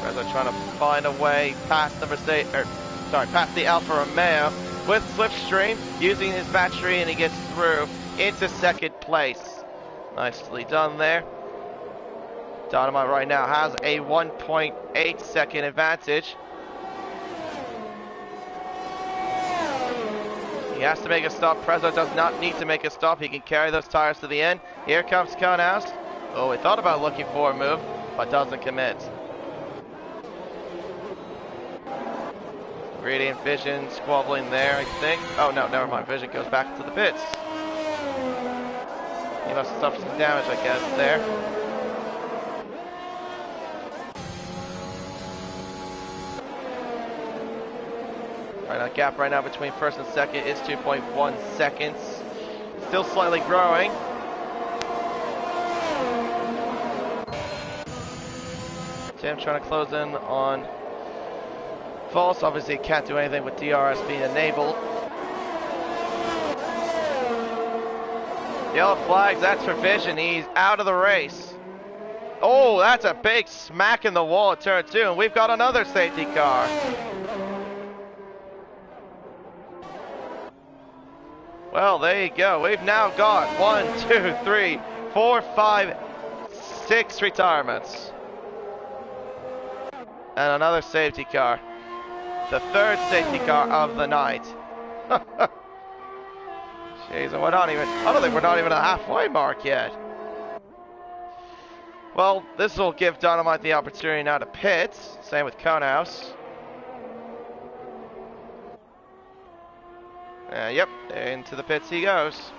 Prezzo trying to find a way past past the Alfa Romeo with Slipstream, using his battery, and he gets through into second place. Nicely done there. Dynamite right now has a 1.8 second advantage. He has to make a stop. Prezzo does not need to make a stop. He can carry those tires to the end. Here comes Konas. Oh, he thought about looking for a move, but doesn't commit. Gradient Vision squabbling there, I think. Oh no, never mind. Vision goes back to the pits. He must have suffered some damage, I guess, there. Right, that gap right now between first and second is 2.1 seconds. Still slightly growing. Tim trying to close in on False. Obviously can't do anything with DRS being enabled. Yellow flags, that's for Vision. He's out of the race. Oh, that's a big smack in the wall at turn 2, and we've got another safety car. Well, there you go. We've now got 1, 2, 3, 4, 5, 6 retirements. And another safety car. The third safety car of the night. Jeez, I don't think we're not even at the halfway mark yet. Well, this will give Dynamite the opportunity now to pit. Same with Konas. Yep, into the pits he goes.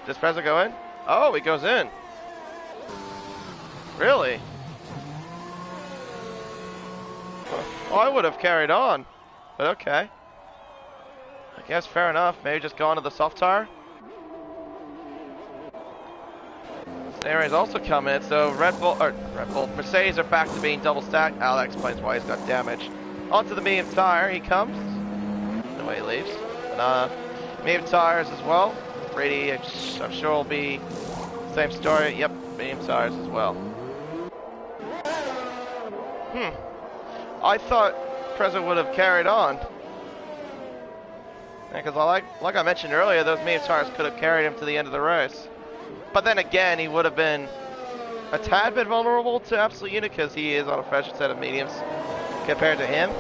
Does Prezzo go in? Oh, he goes in. Really? Well, I would have carried on, but okay. I guess fair enough. Maybe just go on to the soft tire. Snary's also come in, so Mercedes are back to being double stacked. That explains why he's got damage. Onto the medium tire he comes. No way he leaves. Medium tires as well. Brady, I'm sure will be same story. Yep, medium tires as well. I thought Prezzo would have carried on. Because like I mentioned earlier, those medium tires could have carried him to the end of the race. But then again, he would have been a tad bit vulnerable to Absolute Unit because he is on a fresher set of mediums compared to him.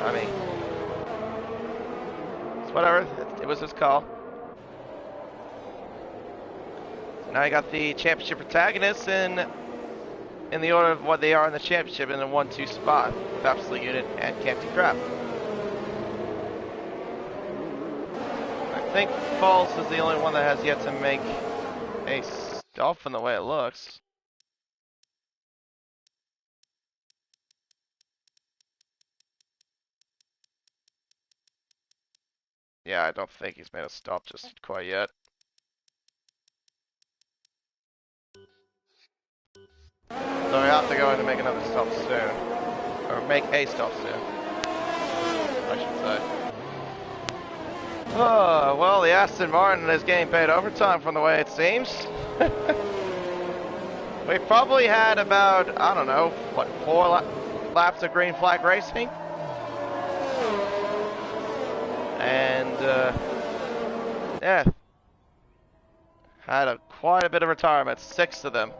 I mean, it's whatever. It was his call. So now you got the championship protagonists in the order of what they are in the championship in the 1-2 spot with Absolute Unit and Captain Crap. I think False is the only one that has yet to make a stop from the way it looks. Yeah, I don't think he's made a stop just quite yet. So we have to go in and make another stop soon. Or make a stop soon, I should say. Oh, well, the Aston Martin is getting paid overtime from the way it seems. We probably had about, I don't know, what, 4 laps of green flag racing? And, yeah. Had quite a bit of retirements, 6 of them.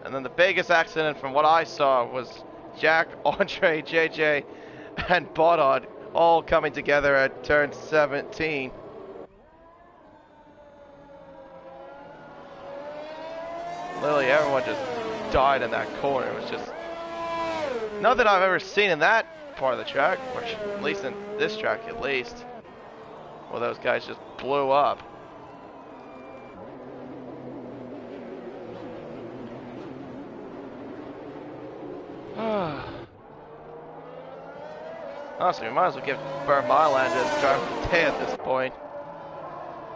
And then the biggest accident from what I saw was Jack, Andre, JJ, and Bodod all coming together at turn 17. Literally everyone just died in that corner. It was just nothing I've ever seen in that part of the track, or at least in this track at least, where those guys just blew up. Honestly, we might as well give Burr Mylander the driver of the day at this point.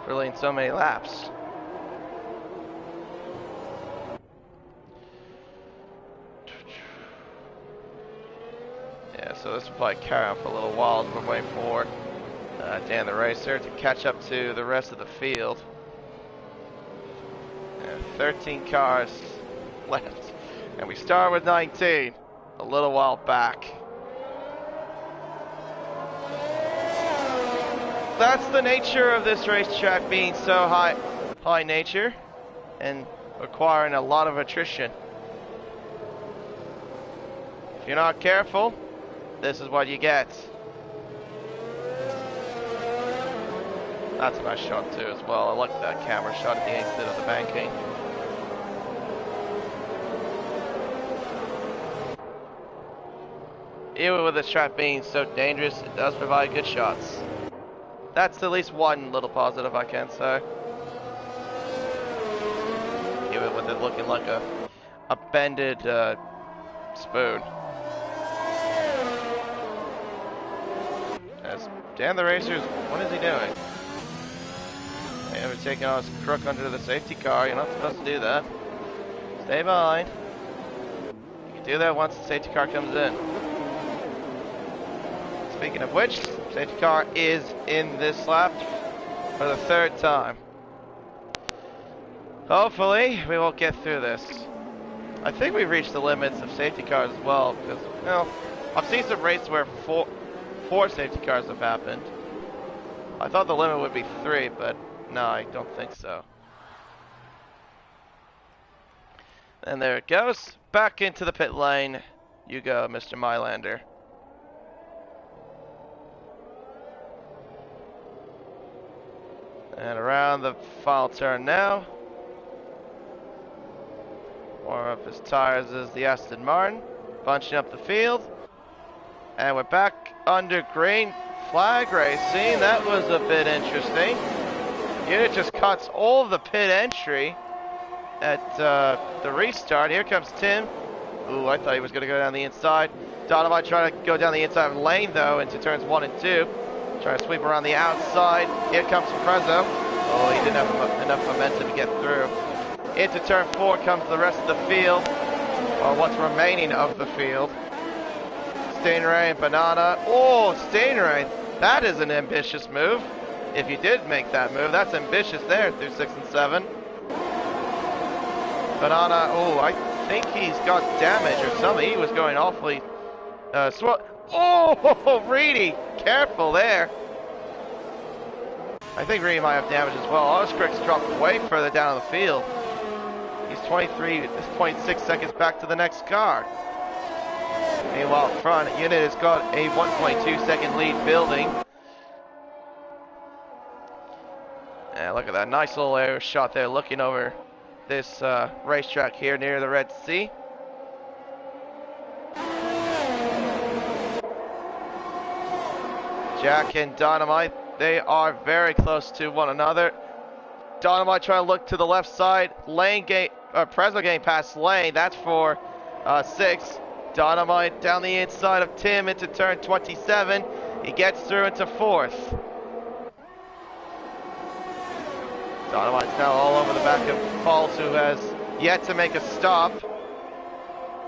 for leading so many laps. Yeah, so this will probably carry on for a little while as we're waiting for Dan the Racer to catch up to the rest of the field. 13 cars left, and we start with 19 a little while back. That's the nature of this racetrack, being so high nature and requiring a lot of attrition. If you're not careful, this is what you get. That's a nice shot too as well. I like that camera shot at the exit of the banking. Even with this track being so dangerous, it does provide good shots. That's at least one little positive I can say. Even with it looking like a bended spoon. As Dan the Racer's, what is he doing? We're taking on his crook under the safety car. You're not supposed to do that. Stay behind. You can do that once the safety car comes in. Speaking of which, safety car is in this lap for the third time. Hopefully, we won't get through this. I think we've reached the limits of safety cars as well, because, you know, I've seen some races where four safety cars have happened. I thought the limit would be 3, but no, I don't think so. And there it goes. Back into the pit lane. You go, Mr. Mylander. And around the final turn now. More of his tires is the Aston Martin. Bunching up the field. And we're back under green flag racing. That was a bit interesting. Unit just cuts all of the pit entry at the restart. Here comes Tim. Ooh, I thought he was going to go down the inside. Dynamite trying to go down the inside of the lane, though, into turns 1 and 2. Trying to sweep around the outside. Here comes Prezzo. Oh, he didn't have enough momentum to get through. Into turn 4 comes the rest of the field, or what's remaining of the field. Stingray and Banana. Oh, Stingray. That is an ambitious move. If you did make that move, that's ambitious there through 6 and 7. Banana, oh, I think he's got damage or something. He was going awfully oh, Reedy, careful there. I think Reedy might have damage as well. Oscrick's dropped way further down the field. He's 26 seconds back to the next car. Meanwhile, up front, Unit has got a 1.2 second lead building. And look at that nice little air shot there, looking over this racetrack here near the Red Sea. Jack and Dynamite, they are very close to one another. Dynamite trying to look to the left side. Prezzo getting past Lane. That's for 6. Dynamite down the inside of Tim into turn 27. He gets through into 4th. Dynamite's now all over the back of Falls, who has yet to make a stop.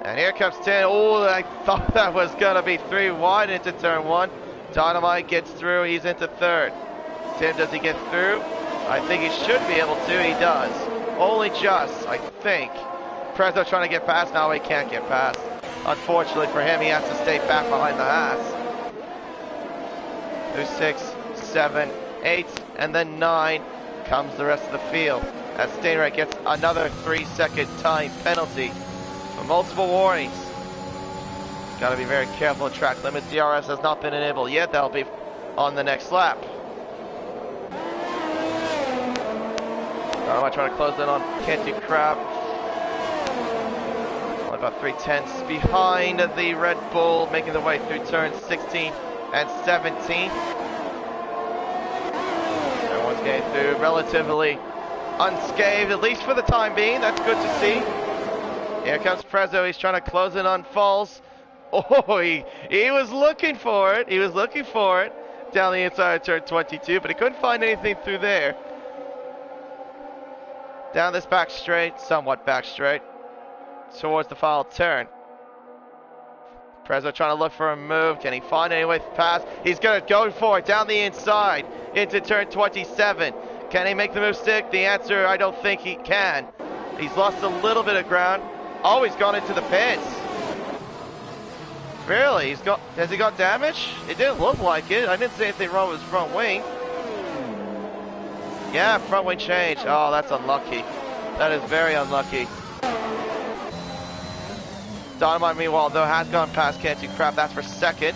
And here comes Tim. Oh, I thought that was going to be 3 wide into turn 1. Dynamite gets through. He's into 3rd. Tim, does he get through? I think he should be able to. He does. Only just, I think. Prezzo trying to get past. Now he can't get past. Unfortunately for him, he has to stay back behind the Haas. Through 6, 7, 8, and then 9 comes the rest of the field. As Stingray gets another 3-second time penalty for multiple warnings. Got to be very careful of track limits. DRS has not been enabled yet. That'll be on the next lap. I'm trying to close in on Can't Do Crap. Only about 3/10 behind the Red Bull, making their way through turns 16 and 17. Everyone's getting through relatively unscathed, at least for the time being. That's good to see. Here comes Prezzo. He's trying to close in on Falls. Oh, he was looking for it. He was looking for it down the inside of turn 22, but he couldn't find anything through there. down this back straight, somewhat back straight, towards the final turn. Prezzo trying to look for a move. Can he find any way past? He's going to go for it down the inside into turn 27. Can he make the move stick? The answer, I don't think he can. He's lost a little bit of ground. Oh, he's gone into the pits. Really? Has he got damage? It didn't look like it. I didn't see anything wrong with his front wing. Yeah, front wing change. Oh, that's unlucky. That is very unlucky. Dynamite, meanwhile, though, has gone past Can't Do Crap. That's for second.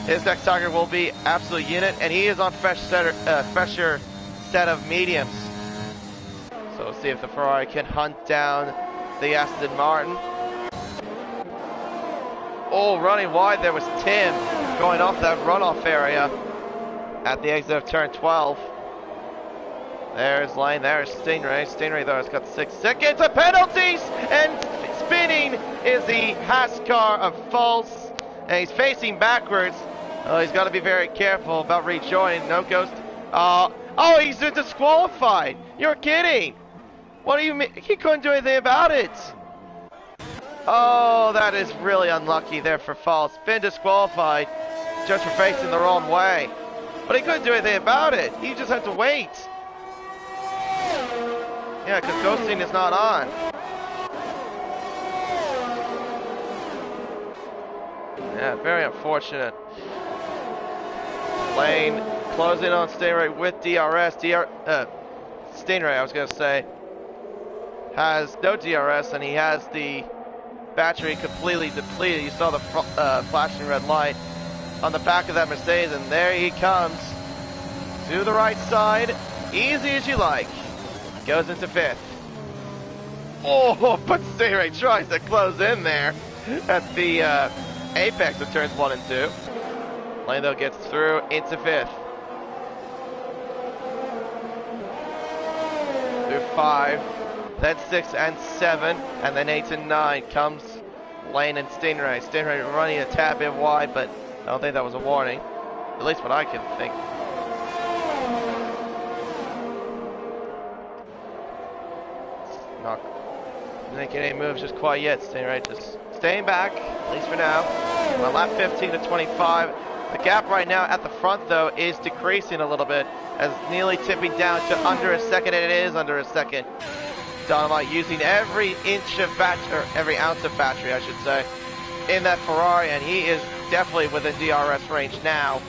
His next target will be Absolute Unit, and he is on fresher set of mediums. So we'll see if the Ferrari can hunt down the Aston Martin. Oh, running wide there was Tim going off that runoff area at the exit of turn 12. There's Lane, there's Stingray. Stingray, though, has got 6 seconds of penalties, and spinning is the Haas car of false, and he's facing backwards. Oh, he's got to be very careful about rejoining. No ghost. Oh, he's disqualified. You're kidding. What do you mean? He couldn't do anything about it. Oh, that is really unlucky there for false. Been disqualified just for facing the wrong way. But he couldn't do anything about it. He just had to wait. Yeah, because ghosting is not on. Yeah, very unfortunate. Lane closing on Stingray with DRS. Stingray, I was going to say, has no DRS, and he has the battery completely depleted. You saw the flashing red light on the back of that Mercedes, and there he comes to the right side, easy as you like. Goes into 5th. Oh, but Stingray tries to close in there at the apex of turns 1 and 2. Lane, though, gets through into 5th. Through 5, then 6 and 7, and then 8 and 9 comes Lane and Stingray. Stingray running a tad bit wide, but I don't think that was a warning. At least what I can think. Not making any moves just quite yet. Stingray just staying back, at least for now. On lap 15 to 25. The gap right now at the front, though, is decreasing a little bit, as nearly tipping down to under a second, and it is under a second. Dynamite using every inch of battery, or every ounce of battery, I should say, in that Ferrari, and he is definitely within DRS range now.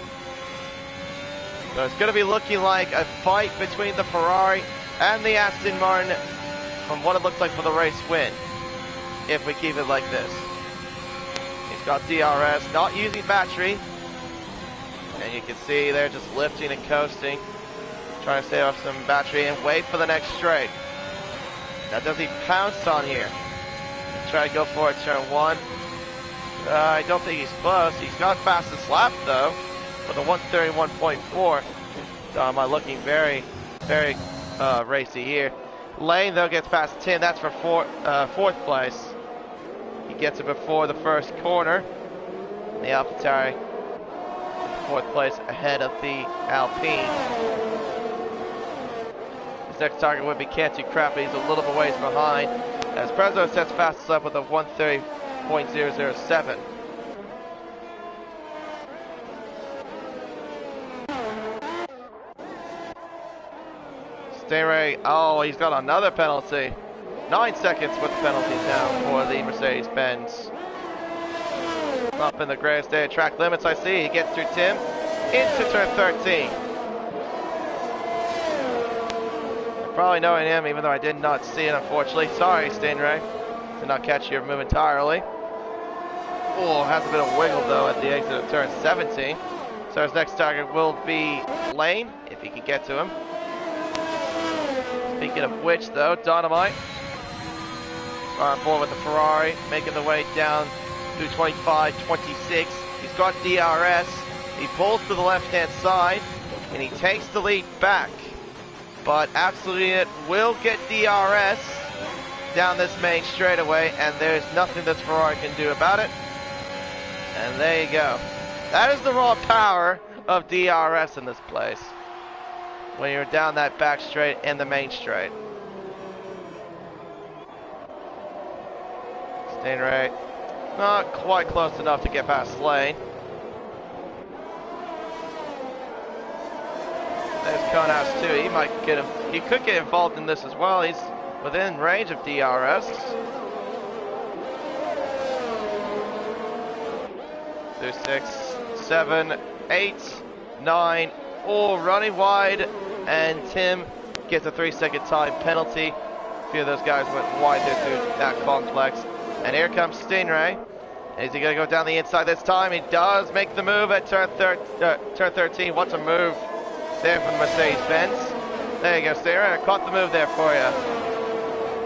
So it's going to be looking like a fight between the Ferrari and the Aston Martin from what it looks like for the race win, if we keep it like this. He's got DRS, not using battery, and you can see they're just lifting and coasting, trying to save off some battery and wait for the next straight. Now, does he pounce on here? Try to go for it, turn 1. I don't think he's close. He's got fastest lap, though, with a 131.4. Dynamite looking very, very racy here. Lane, though, gets past 10. That's for 4th place. He gets it before the first corner. The AlphaTauri, 4th place ahead of the Alpine. His next target would be Can't Do Crap, but he's a little bit ways behind, as Prezzo sets fastest up with a 130.007. Stingray, oh, he's got another penalty. 9 seconds with the penalties now for the Mercedes-Benz. Up in the greatest day of track limits, I see. He gets through Tim into turn 13. Probably knowing him, even though I did not see it, unfortunately. Sorry, Stingray. Did not catch your move entirely. Oh, has a bit of wiggle, though, at the exit of turn 17. So his next target will be Lane, if he can get to him. Speaking of which, though, Dynamite on board with the Ferrari, making the way down through 25, 26. He's got DRS. He pulls to the left-hand side, and he takes the lead back. But Absolute Unit will get DRS down this main straightaway, and there's nothing that Ferrari can do about it. And there you go. That is the raw power of DRS in this place, when you're down that back straight and the main straight. Stingray, not quite close enough to get past Lane. There's Konas too. He might get him. He could get involved in this as well. He's within range of DRS. There's 6, 7, 8, 9, all running wide, and Tim gets a 3-second time penalty. A few of those guys went wide there through that complex. And here comes Stingray. Is he going to go down the inside this time? He does make the move at turn 13. What a move there from the Mercedes-Benz. There you go, Stingray. I caught the move there for you.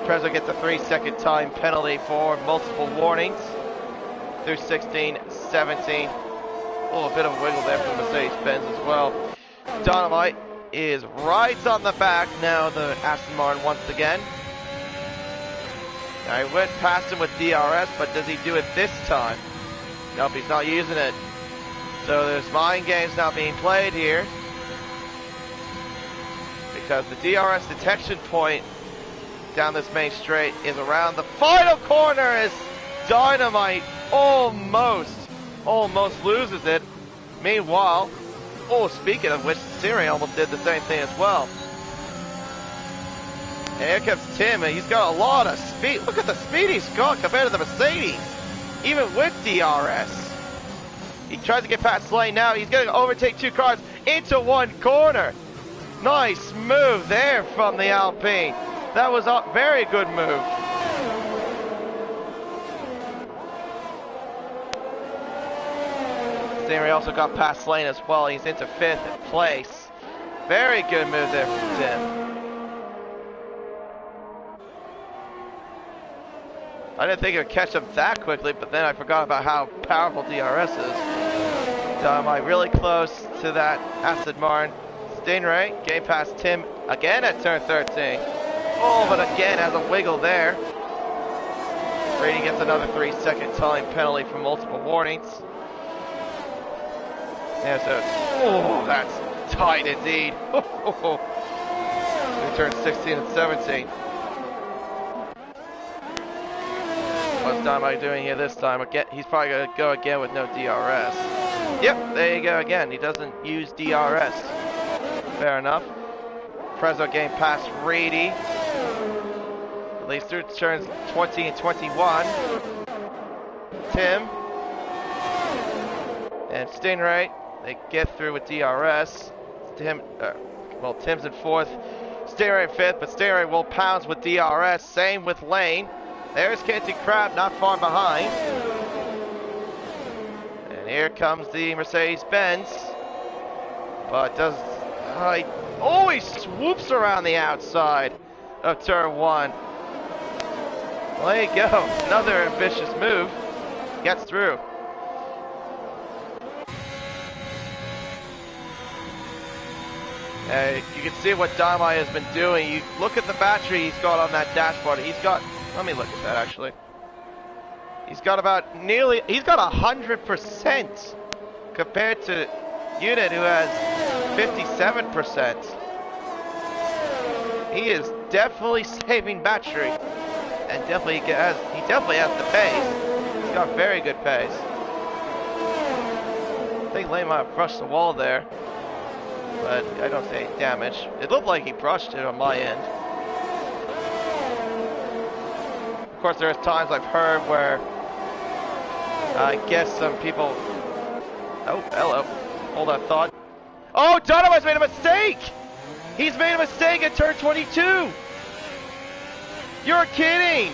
Prezzo gets a 3-second time penalty for multiple warnings through 16, 17. Oh, a bit of a wiggle there from Mercedes-Benz as well. Dynamite is right on the back now, the Aston Martin once again. Now he went past him with DRS, but does he do it this time? Nope, he's not using it. So there's mind games now being played here, because the DRS detection point down this main straight is around the final corner as Dynamite almost loses it. Meanwhile, oh, speaking of which, Siri almost did the same thing as well. And here comes Tim, and he's got a lot of speed. Look at the speed he's got compared to the Mercedes, even with DRS. He tries to get past Lane now. He's going to overtake 2 cars into 1 corner. Nice move there from the Alpine. That was a very good move. Stingray also got past Lane as well. He's into 5th place. Very good move there from Tim. I didn't think it would catch up that quickly, but then I forgot about how powerful DRS is. Dynamite really close to that Aston Martin. Stingray getting past Tim again at turn 13. Oh, but again has a wiggle there. Brady gets another 3-second time penalty for multiple warnings. Yeah, so, oh, that's tight indeed. We turn 16 and 17. What's Dynamite doing here this time? Again, he's probably going to go again with no DRS. Yep, there you go again. He doesn't use DRS. Fair enough. Prezzo getting past Reedy. At least through turns 20 and 21. Tim. And Stingray. They get through with DRS. Tim's in 4th. Stingray in 5th, but Stingray will pounce with DRS. Same with Lane. There's Canty Crab not far behind. And here comes the Mercedes-Benz. But he always swoops around the outside of turn 1. Well, there you go. Another ambitious move. Gets through. You can see what Dynamite has been doing. You look at the battery he's got on that dashboard. He's got, let me look at that actually. He's got about he's got 100% compared to Unit, who has 57%. He is definitely saving battery, and he definitely has the pace. He's got very good pace. I think Lane might have brushed the wall there, but I don't see any damage. It looked like he brushed it on my end. Of course, there's times I've heard where I guess some people. Oh, hello. Hold that thought. Oh, Dynamite's made a mistake! He's made a mistake at turn 22! You're kidding!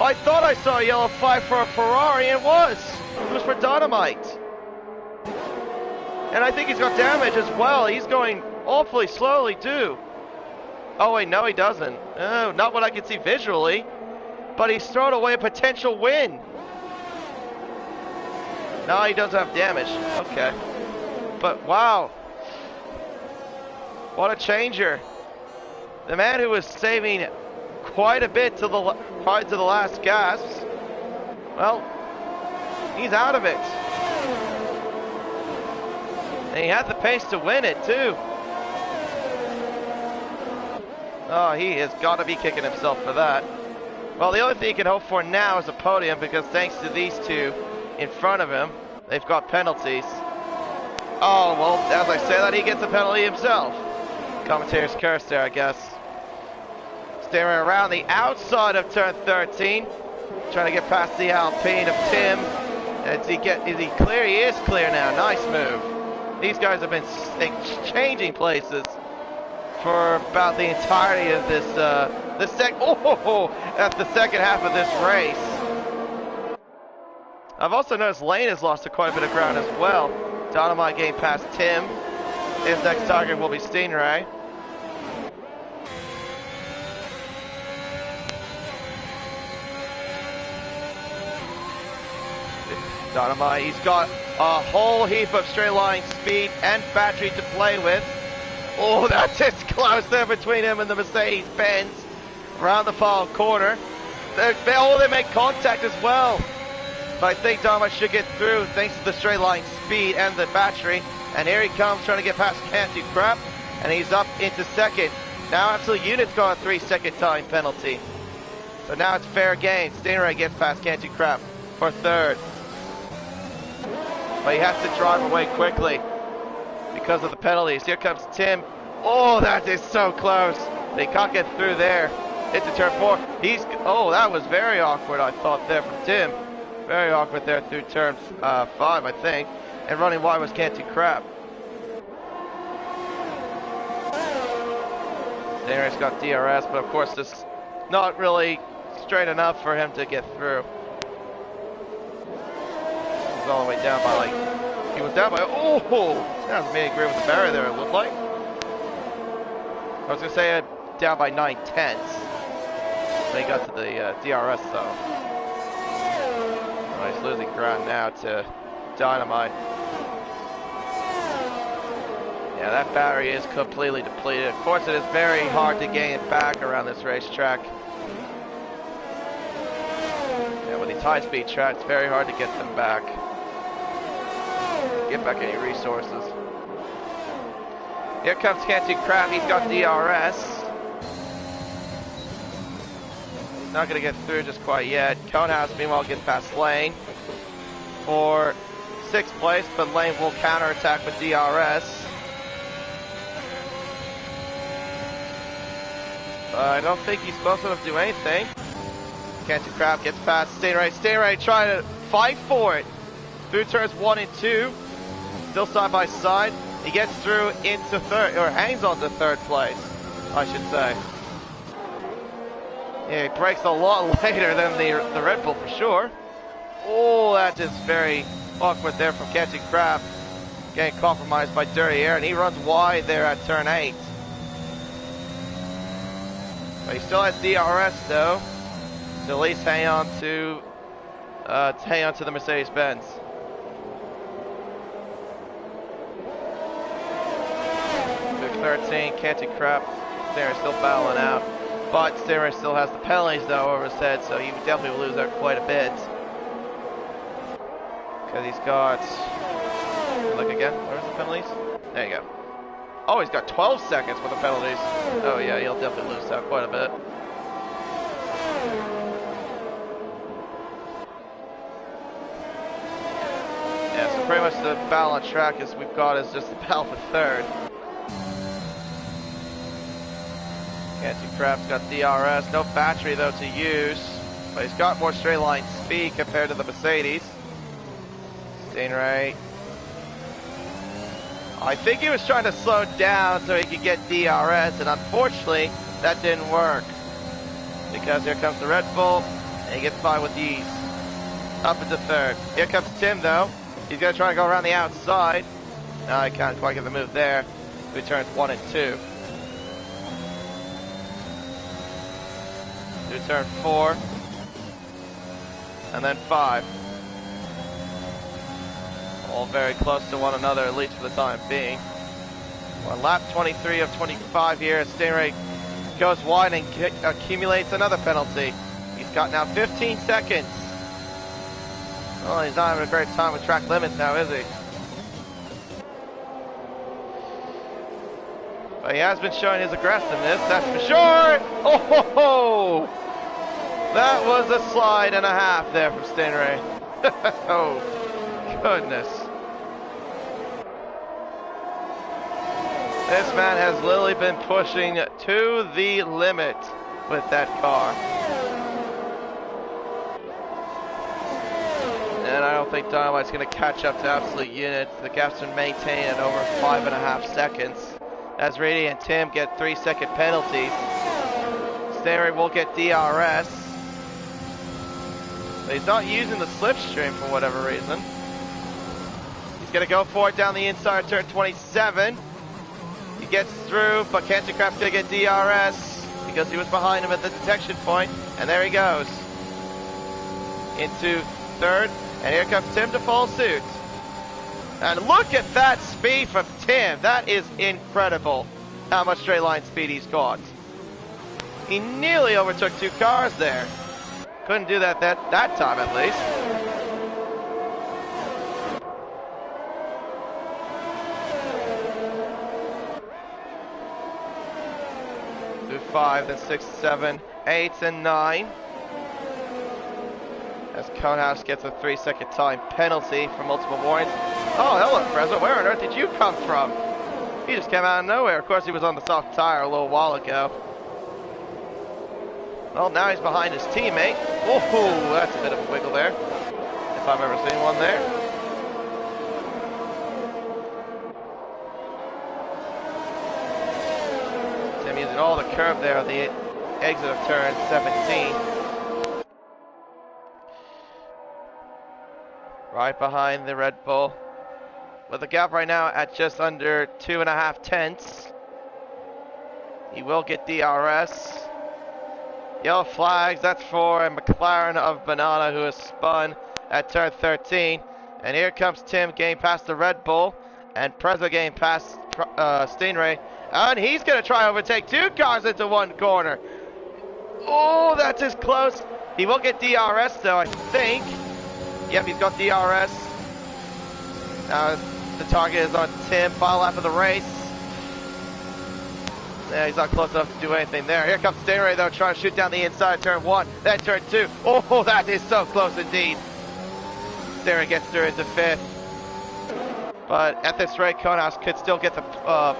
I thought I saw a yellow flag for a Ferrari, and it was for Dynamite. And I think he's got damage as well. He's going awfully slowly too. Oh wait, no he doesn't. Oh, not what I can see visually. But he's thrown away a potential win. No, he does have damage. Okay. But wow. What a changer. The man who was saving quite a bit to the last gasps, well, he's out of it. And he had the pace to win it too. Oh, he has got to be kicking himself for that. Well, the only thing he can hope for now is a podium because thanks to these two in front of him, they've got penalties. Oh, well, as I say that, he gets a penalty himself. Commentator's curse there, I guess. Steering around the outside of turn 13. Trying to get past the Alpine of Tim. Is he clear? He is clear now. Nice move. These guys have been changing places for about the entirety of this, that's the second half of this race. I've also noticed Lane has lost quite a bit of ground as well. Dynamite getting past Tim. His next target will be Stingray. Dynamite, he's got a whole heap of straight line speed and battery to play with. Oh, that's just close there between him and the Mercedes-Benz. Around the final corner. They make contact as well. But I think Dynamite should get through thanks to the straight line speed and the battery. And here he comes trying to get past Can't Do Crap. And he's up into second. Now Absolute Unit's got a 3-second time penalty. So now it's fair game. Stingray gets past Can't Do Crap for third. But he has to drive away quickly because of the penalties. Here comes Tim. Oh, that is so close. They can't get through there. Into turn 4. Oh, that was very awkward, I thought, there from Tim. Very awkward there through turn 5, I think. And running wide was Can't Do Crap. Stingray's got DRS, but of course this is not really straight enough for him to get through. All the way down by he was down by, that was made agree with the barrier there, it looked like. I was gonna say down by 9/10 when he got to the DRS zone. Oh, he's losing ground now to Dynamite. Yeah, that battery is completely depleted. Of course, it is very hard to gain it back around this racetrack. Yeah, with these high-speed tracks, it's very hard to get them back. Get back any resources. Here comes Can't Do Crap. He's got DRS. He's not going to get through just quite yet. Conehouse, meanwhile, gets past Lane for 6th place, but Lane will counterattack with DRS. I don't think he's supposed to do anything. Can't Do Crap gets past Stingray. Stingray trying to fight for it through turns 1 and 2. Still side by side. He gets through into third, or hangs on to 3rd place, I should say. Yeah, he breaks a lot later than the Red Bull for sure. Oh, that is very awkward there from Can't Do Crap. Getting compromised by Dirty Air, and he runs wide there at turn 8. But he still has DRS though. To at least hang on to the Mercedes-Benz. 13, Can't Do Crap. Stingray still battling out. But Stingray still has the penalties though over his head, so he definitely will lose out quite a bit. Because he's got... Look again, where's the penalties? There you go. Oh, he's got 12 seconds for the penalties. Oh yeah, he'll definitely lose out quite a bit. Yeah, so pretty much the battle on track is we've got is just the battle for 3rd. Can't Do Crap's got DRS, no battery though to use, but he's got more straight line speed compared to the Mercedes. Stingray. I think he was trying to slow down so he could get DRS, and unfortunately that didn't work. Because here comes the Red Bull, and he gets by with ease. Up into 3rd. Here comes Tim though. He's going to try to go around the outside. No, he can't quite get the move there. He turns 1 and 2. Do turn 4. And then 5. All very close to one another, at least for the time being. On lap 23 of 25 here, Stingray goes wide and accumulates another penalty. He's got now 15 seconds. Well, he's not having a great time with track limits now, is he? But he has been showing his aggressiveness, that's for sure. Oh ho ho! That was a slide and a half there from Stingray. Oh, goodness. This man has literally been pushing to the limit with that car. And I don't think Dynamite's going to catch up to Absolute Units. The gap's been maintained at over 5.5 seconds. As Rady and Tim get 3-second penalties. Stingray will get DRS. But he's not using the slipstream for whatever reason. He's going to go for it down the inside, turn 27. He gets through, but Cancer Crap's going to get DRS because he was behind him at the detection point. And there he goes. Into third. And here comes Tim to follow suit. And look at that speed from Tim. That is incredible how much straight line speed he's got. He nearly overtook 2 cars there. Couldn't do that time at least. Through 5, then 6, 7, 8, and 9. As Conehouse gets a 3-second time penalty for multiple warnings. Oh, hello, Frezza. Where on earth did you come from? He just came out of nowhere. Of course, he was on the soft tire a little while ago. Well, now he's behind his teammate. Oh, that's a bit of a wiggle there. If I've ever seen one there. Tim using all the curve there on the exit of turn 17. Right behind the Red Bull. With the gap right now at just under 2.5 tenths. He will get DRS. Yellow flags, that's for a McLaren of Banana who has spun at turn 13. And here comes Tim getting past the Red Bull. And Prezza getting past Stingray. And he's going to try to overtake 2 cars into 1 corner. Oh, that's as close. He will get DRS though, I think. Yep, he's got DRS. Now the target is on Tim, final lap of the race. Yeah, he's not close enough to do anything there. Here comes Stingray though, trying to shoot down the inside, turn 1, then turn 2. Oh, that is so close indeed. Stingray gets through into 5th. But at this rate, Conehouse could still get the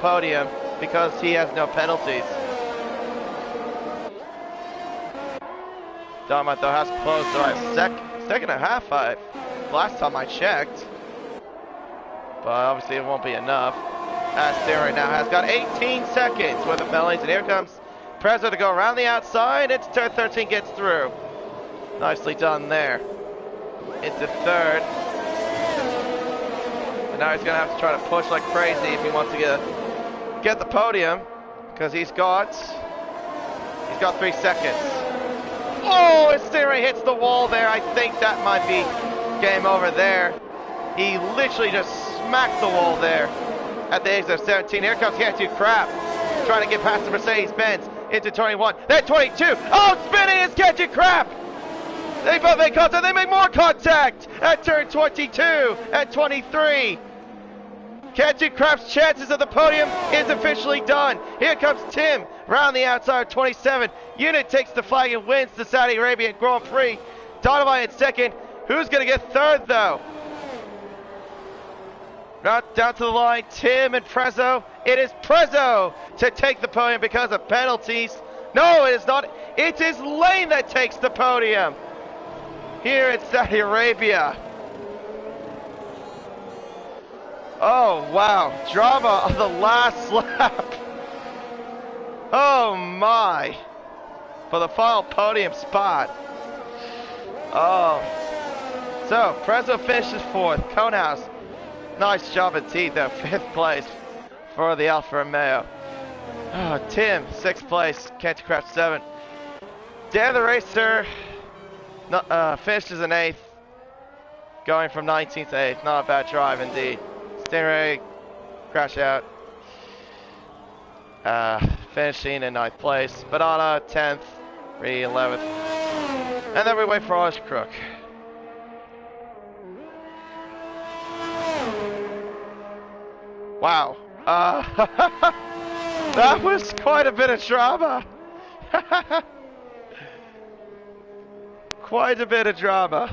podium because he has no penalties. Dynamite though has closed by a second and a half last time I checked. But obviously it won't be enough. As Stingray now has got 18 seconds worth of penalties, and here comes Prezza to go around the outside. It's turn 13, gets through. Nicely done there. Into 3rd. And now he's going to have to try to push like crazy if he wants to get the podium, because he's got 3 seconds. Oh, and Stingray hits the wall there. I think that might be game over there. He literally just smacked the wall there. At the exit of 17, here comes Cantu Crap, trying to get past the Mercedes-Benz into 21, then 22. Oh, spinning is Cantu Crap. They both make contact. They make more contact at turn 22 and 23. Cantu Crap's chances of the podium is officially done. Here comes Tim round the outside of 27. Unit takes the flag and wins the Saudi Arabian Grand Prix. Donovan in 2nd. Who's going to get 3rd though? Not down to the line, Tim and Prezzo. It is Prezzo to take the podium because of penalties. No, it is not. It is Lane that takes the podium here in Saudi Arabia. Oh, wow. Drama on the last lap. Oh, my. For the final podium spot. Oh. So, Prezzo finishes 4th. Conehouse. Nice job indeed though, 5th place for the Alfa Romeo. Oh, Tim, 6th place, Cantu Crap 7th. Dan the Racer finishes in 8th, going from 19th to 8th. Not a bad drive indeed. Stingray, crash out. Finishing in 9th place. Banana, 10th, Ree 11th. And then we wait for Osh Crook. Wow. That was quite a bit of drama. quite a bit of drama.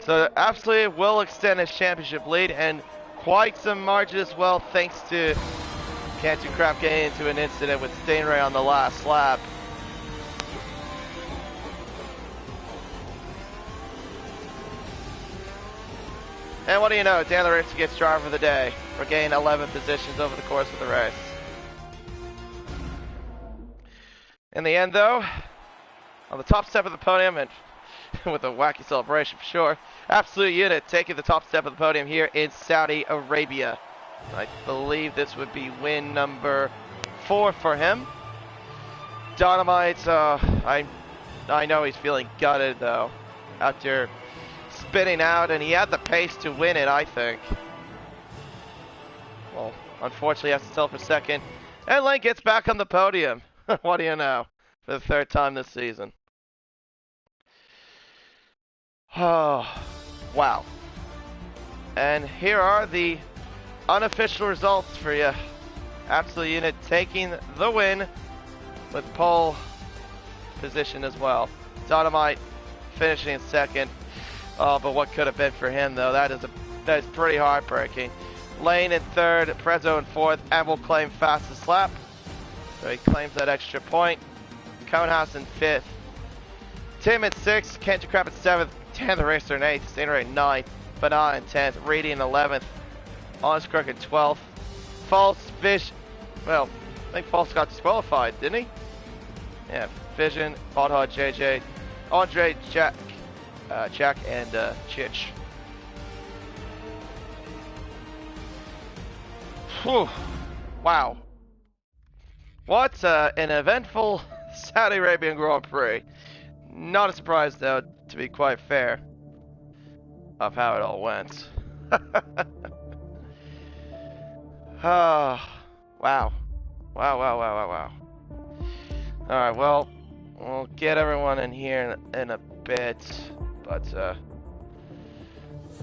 So absolutely will extend his championship lead and quite some margin as well, thanks to Cantu Crap getting into an incident with Stingray on the last lap. And what do you know, Dan Larissa gets driver of the day for gaining 11 positions over the course of the race. In the end though, on the top step of the podium, and with a wacky celebration for sure, Absolute Unit taking the top step of the podium here in Saudi Arabia. I believe this would be win number 4 for him. Dynamite, I know he's feeling gutted though, after spinning out, and he had the pace to win it, I think. Well, unfortunately, he has to settle for second. And Lane gets back on the podium. What do you know? For the 3rd time this season. Oh, wow. And here are the unofficial results for you. Absolute Unit taking the win with pole position as well. Dynamite finishing in 2nd. Oh, but what could have been for him though? That is pretty heartbreaking. Lane in 3rd, Prezzo in 4th, and will claim fastest lap. So he claims that extra point. Conehouse in 5th. Tim in 6th, Cantu Crap in 7th, Dan the Racer in 8th, Stingray in 9th, Banana in 10th, Reedy in 11th, Honest Crook in 12th, False Fish, well, I think False got disqualified, didn't he? Yeah, Vision, Baldhod, JJ, Andre, Jack, and Chich. Whew. Wow. What an eventful Saudi Arabian Grand Prix. Not a surprise, though, to be quite fair, of how it all went. Oh, wow. Wow. Alright, well, we'll get everyone in here in a bit, but,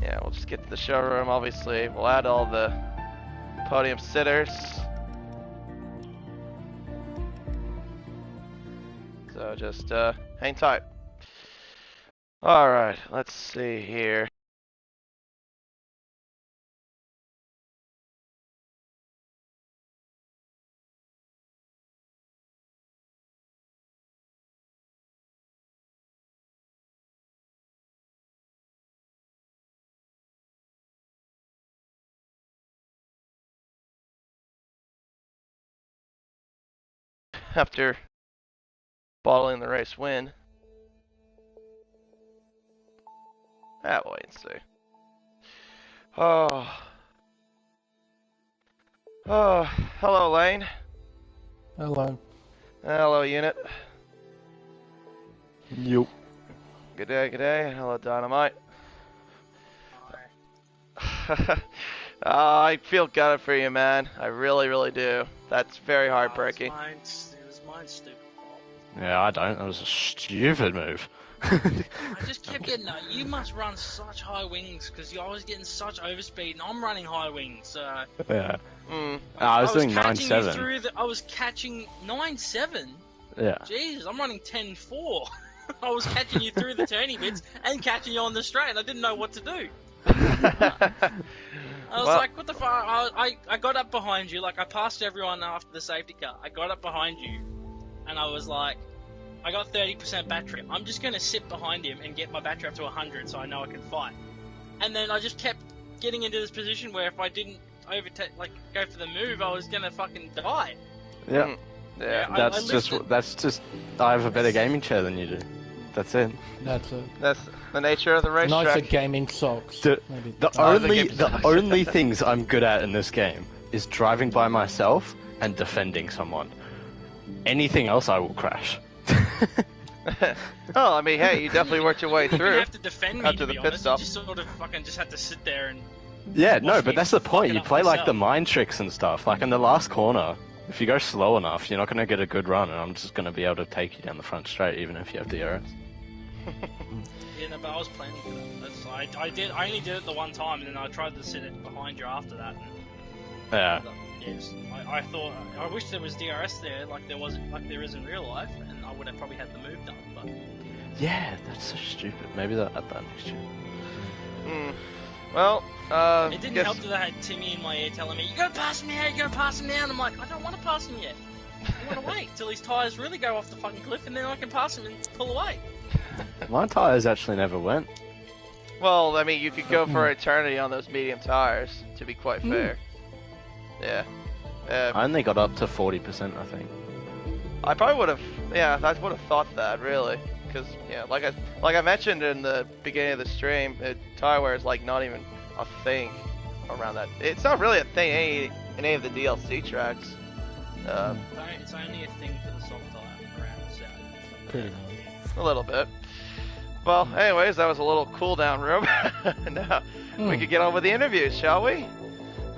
yeah, we'll just get to the showroom, obviously. We'll add all the podium sitters. So just hang tight. Alright, let's see here. After bottling the race win. We'll wait and see. Oh, hello Lane.
Hello.
Hello Unit.
Yup.
Good day. Hello Dynamite. I feel gutted for you, man. I really do. That's very heartbreaking.
It was mine, stupid.
Yeah, I don't. That was a stupid move.
I just kept getting that. You must run such high wings because you're always getting such overspeed, and I'm running high wings.
Yeah. I was doing 9.7.
I was catching 9.7.
Yeah.
Jeez, I'm running 10.4. I was catching you through the turny bits and catching you on the straight. I didn't know what to do. I was like, what the fuck? I got up behind you, like I passed everyone after the safety car. I got up behind you, and I was like, I got 30% battery. I'm just gonna sit behind him and get my battery up to 100 so I know I can fight. And then I just kept getting into this position where if I didn't go for the move, I was gonna fucking die.
Yeah. Yeah. That's just. I have a better gaming chair than you do. That's it.
That's the nature of the racetrack.
Nicer gaming socks.
The only things I'm good at in this game is driving by myself and defending someone. Anything else, I will crash.
Oh, I mean, hey, you definitely worked your way through.
You didn't have to defend me,
after
to
the
be
pit
honest.
stop.
You just sort of fucking just had to sit there and...
Yeah, no, but that's the point. You play like the
myself.
mind tricks and stuff. Like in the last corner, if you go slow enough, you're not going to get a good run, and I'm just going to be able to take you down the front straight, even if you have DRS.
Yeah, no, but I was planning for that. I only did it the one time, and then I tried to sit it behind you after that. And,
Yeah.
Yes, I thought I wish there was DRS there, like there is in real life, and I would have probably had the move done. But
Yeah, that's so stupid. Maybe they'll add that next year.
Well,
It didn't
guess...
help that I had Timmy in my ear telling me, "You gotta pass him out, you gotta pass him now." And I'm like, I don't want to pass him yet. I want to wait till his tires really go off the fucking cliff, and then I can pass him and pull away.
My tyres actually never went.
Well, I mean, you could go for eternity on those medium tires, to be quite fair. Yeah.
I only got up to 40%, I think.
I probably would have, yeah, I would have thought that, really. Because, yeah, like I mentioned in the beginning of the stream, tire wear is, like, not even a thing around that. It's not really a thing in any of the DLC tracks.
It's only a thing for the soft tire around the south.
A little bit. Well, anyways, that was a little cool down room. Now, we could get on with the interviews, shall we?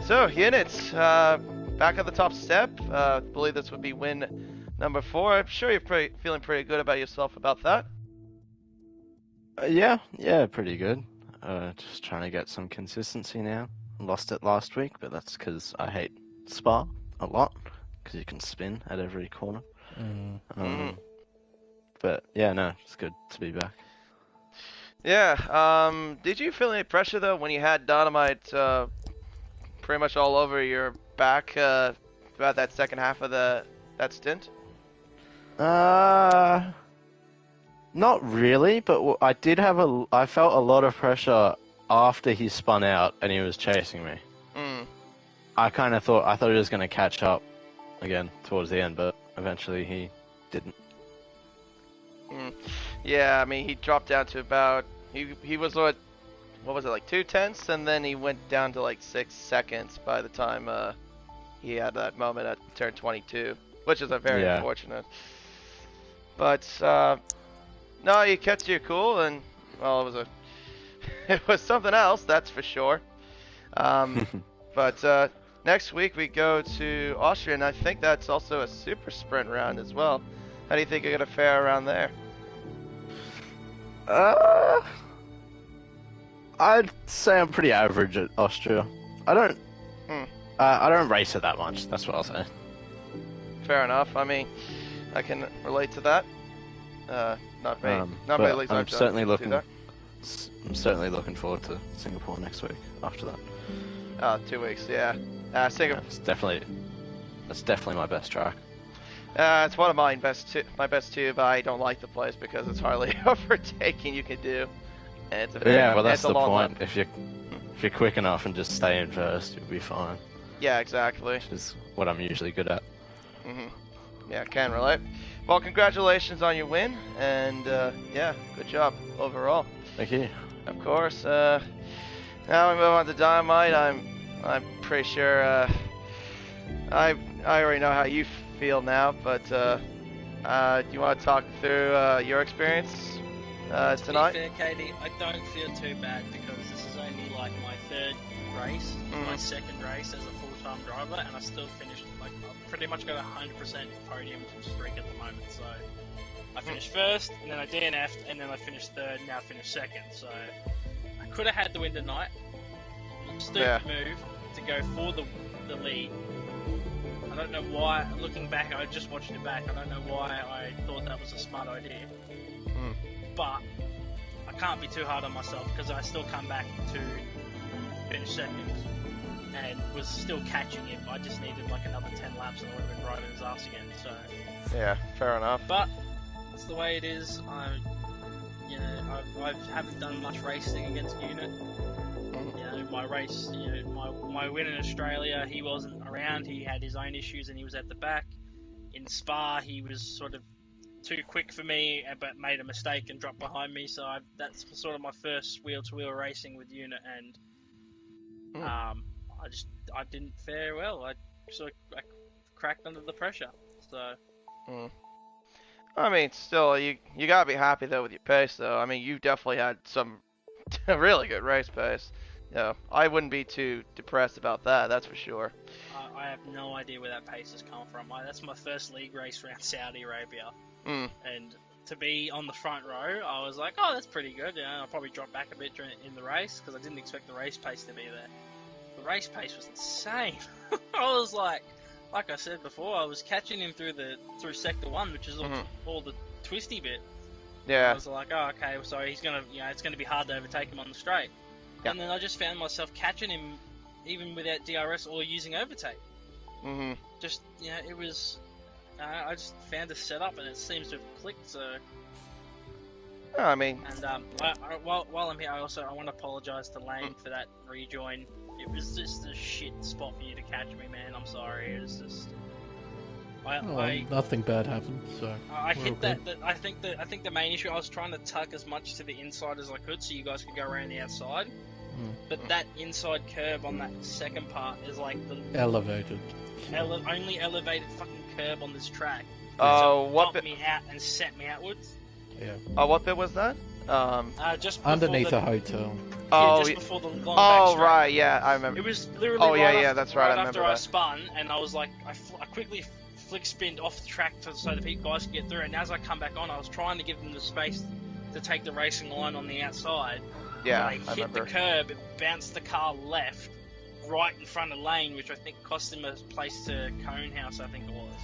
So, units, back at the top step. I believe this would be win number 4. I'm sure you're feeling pretty good about yourself about that.
Yeah, pretty good. Just trying to get some consistency now. Lost it last week, but that's because I hate Spa a lot, because you can spin at every corner. But yeah, no, it's good to be back.
Yeah, did you feel any pressure, though, when you had Dynamite pretty much all over your back throughout that second half of that stint?
Not really, but I felt a lot of pressure after he spun out and he was chasing me. I thought he was going to catch up again towards the end, but eventually he didn't.
Yeah, I mean, he dropped down to about, he was what was it, like 2/10, and then he went down to like 6 seconds by the time he had that moment at turn 22, which is a very unfortunate. But no, you kept your cool, and well, it was something else, that's for sure. But next week we go to Austria, and I think that's also a super sprint round as well. How do you think you're gonna fare around there?
I'd say I'm pretty average at Austria. I don't race it that much. That's what I'll say.
Fair enough. I mean, I can relate to that. Not many leagues
I'm
I've done
certainly
do
looking.
that.
I'm certainly looking forward to Singapore next week. After that.
2 weeks. Yeah. Singapore.
Yeah, that's definitely my best track.
It's one of my best too, but I don't like the place because it's hardly overtaking you can do. And it's a very,
that's the point.
Lap.
If you're quick enough and just stay in first, you'll be fine.
Yeah, exactly.
Which is what I'm usually good at.
Yeah, can relate. Well, congratulations on your win, and yeah, good job overall.
Thank you.
Of course. Now we move on to Dynamite. I'm pretty sure I already know how you feel now, but do you want to talk through your experience tonight?
To be fair, Katie, I don't feel too bad because this is only like my 3rd race, my 2nd race as a full-time driver, and I still finished, like, I've pretty much got a 100% podium streak at the moment, so I finished 1st, and then I DNF'd, and then I finished 3rd, and now I finished 2nd, so I could have had the win tonight. Stupid move to go for the lead. I don't know why, looking back, I just watched it back, I don't know why I thought that was a smart idea. But I can't be too hard on myself because I still come back to finish 2nd and was still catching him. I just needed like another 10 laps and I would have been riding his ass again. So
yeah, fair enough.
But that's the way it is. I haven't done much racing against Unit. My race, my win in Australia, he wasn't around. He had his own issues and he was at the back. In Spa, he was sort of too quick for me, but made a mistake and dropped behind me. So that's sort of my first wheel-to-wheel racing with Unit, and I didn't fare well. I cracked under the pressure. So.
I mean, still, you gotta be happy though with your pace, though. I mean, you definitely had some really good race pace. I wouldn't be too depressed about that. That's for sure.
I have no idea where that pace has come from. That's my first league race around Saudi Arabia. And to be on the front row, I was like, oh, that's pretty good. I'll probably drop back a bit in the race because I didn't expect the race pace to be there. The race pace was insane. I was like I said before, I was catching him through sector 1, which is all the twisty bit.
Yeah.
I was like, oh, okay, so he's gonna, it's gonna be hard to overtake him on the straight.
Yep.
And then I just found myself catching him, even without DRS or using overtake. Just, it was. I just found a setup and it seems to have clicked. So.
Oh, I mean.
And while I'm here, I want to apologise to Lane for that rejoin. It was just a shit spot for you to catch me, man. I'm sorry. It was just.
Nothing bad happened, so.
I hit that. I think the main issue. I was trying to tuck as much to the inside as I could, so you guys could go around the outside. But that inside curb on that second part is like the
elevated.
Only elevated fucking curb on this track.
Oh, what
bit? Me out and set me outwards.
Yeah.
Oh, what bit was that?
Just
underneath a hotel.
Yeah, just before the long back
right, yeah, I remember.
It was literally
that's right. I remember
after I spun, and I was like, I quickly flick spinned off the track so the guys could get through. And as I come back on, I was trying to give them the space to take the racing line on the outside.
Yeah,
I hit the curb, it bounced the car left, right in front of Lane, which I think cost him a place to Conehouse, I think it was.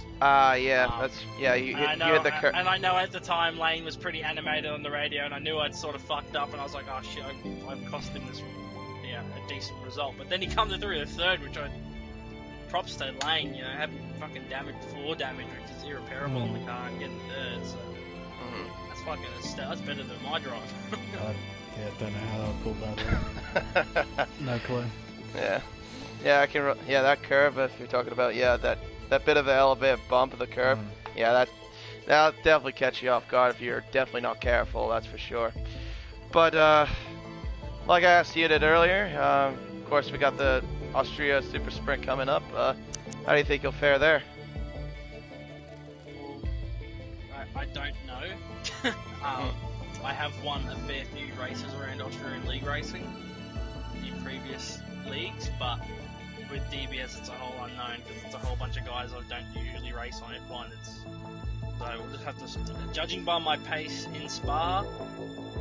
You hit the curb.
And I know at the time Lane was pretty animated on the radio, and I knew I'd sort of fucked up, and I was like, oh shit, I've cost him this, a decent result. But then he comes through the third, which props to Lane, having fucking floor damage, which is irreparable in the car, and getting third, so. That's better than my drive.
Don't know how I pulled that off. No clue.
Yeah, I can. Yeah, that curve. If you're talking about, that bit of the elevated bump of the curve. Yeah, that'll definitely catch you off guard if you're definitely not careful. That's for sure. But like I asked you did earlier, of course we got the Austria Super Sprint coming up. How do you think you'll fare there?
I don't know. I have won a fair few races around Australian League racing in previous leagues, but with DBS it's a whole unknown because it's a whole bunch of guys I don't usually race on F1. So we'll just have to, judging by my pace in Spa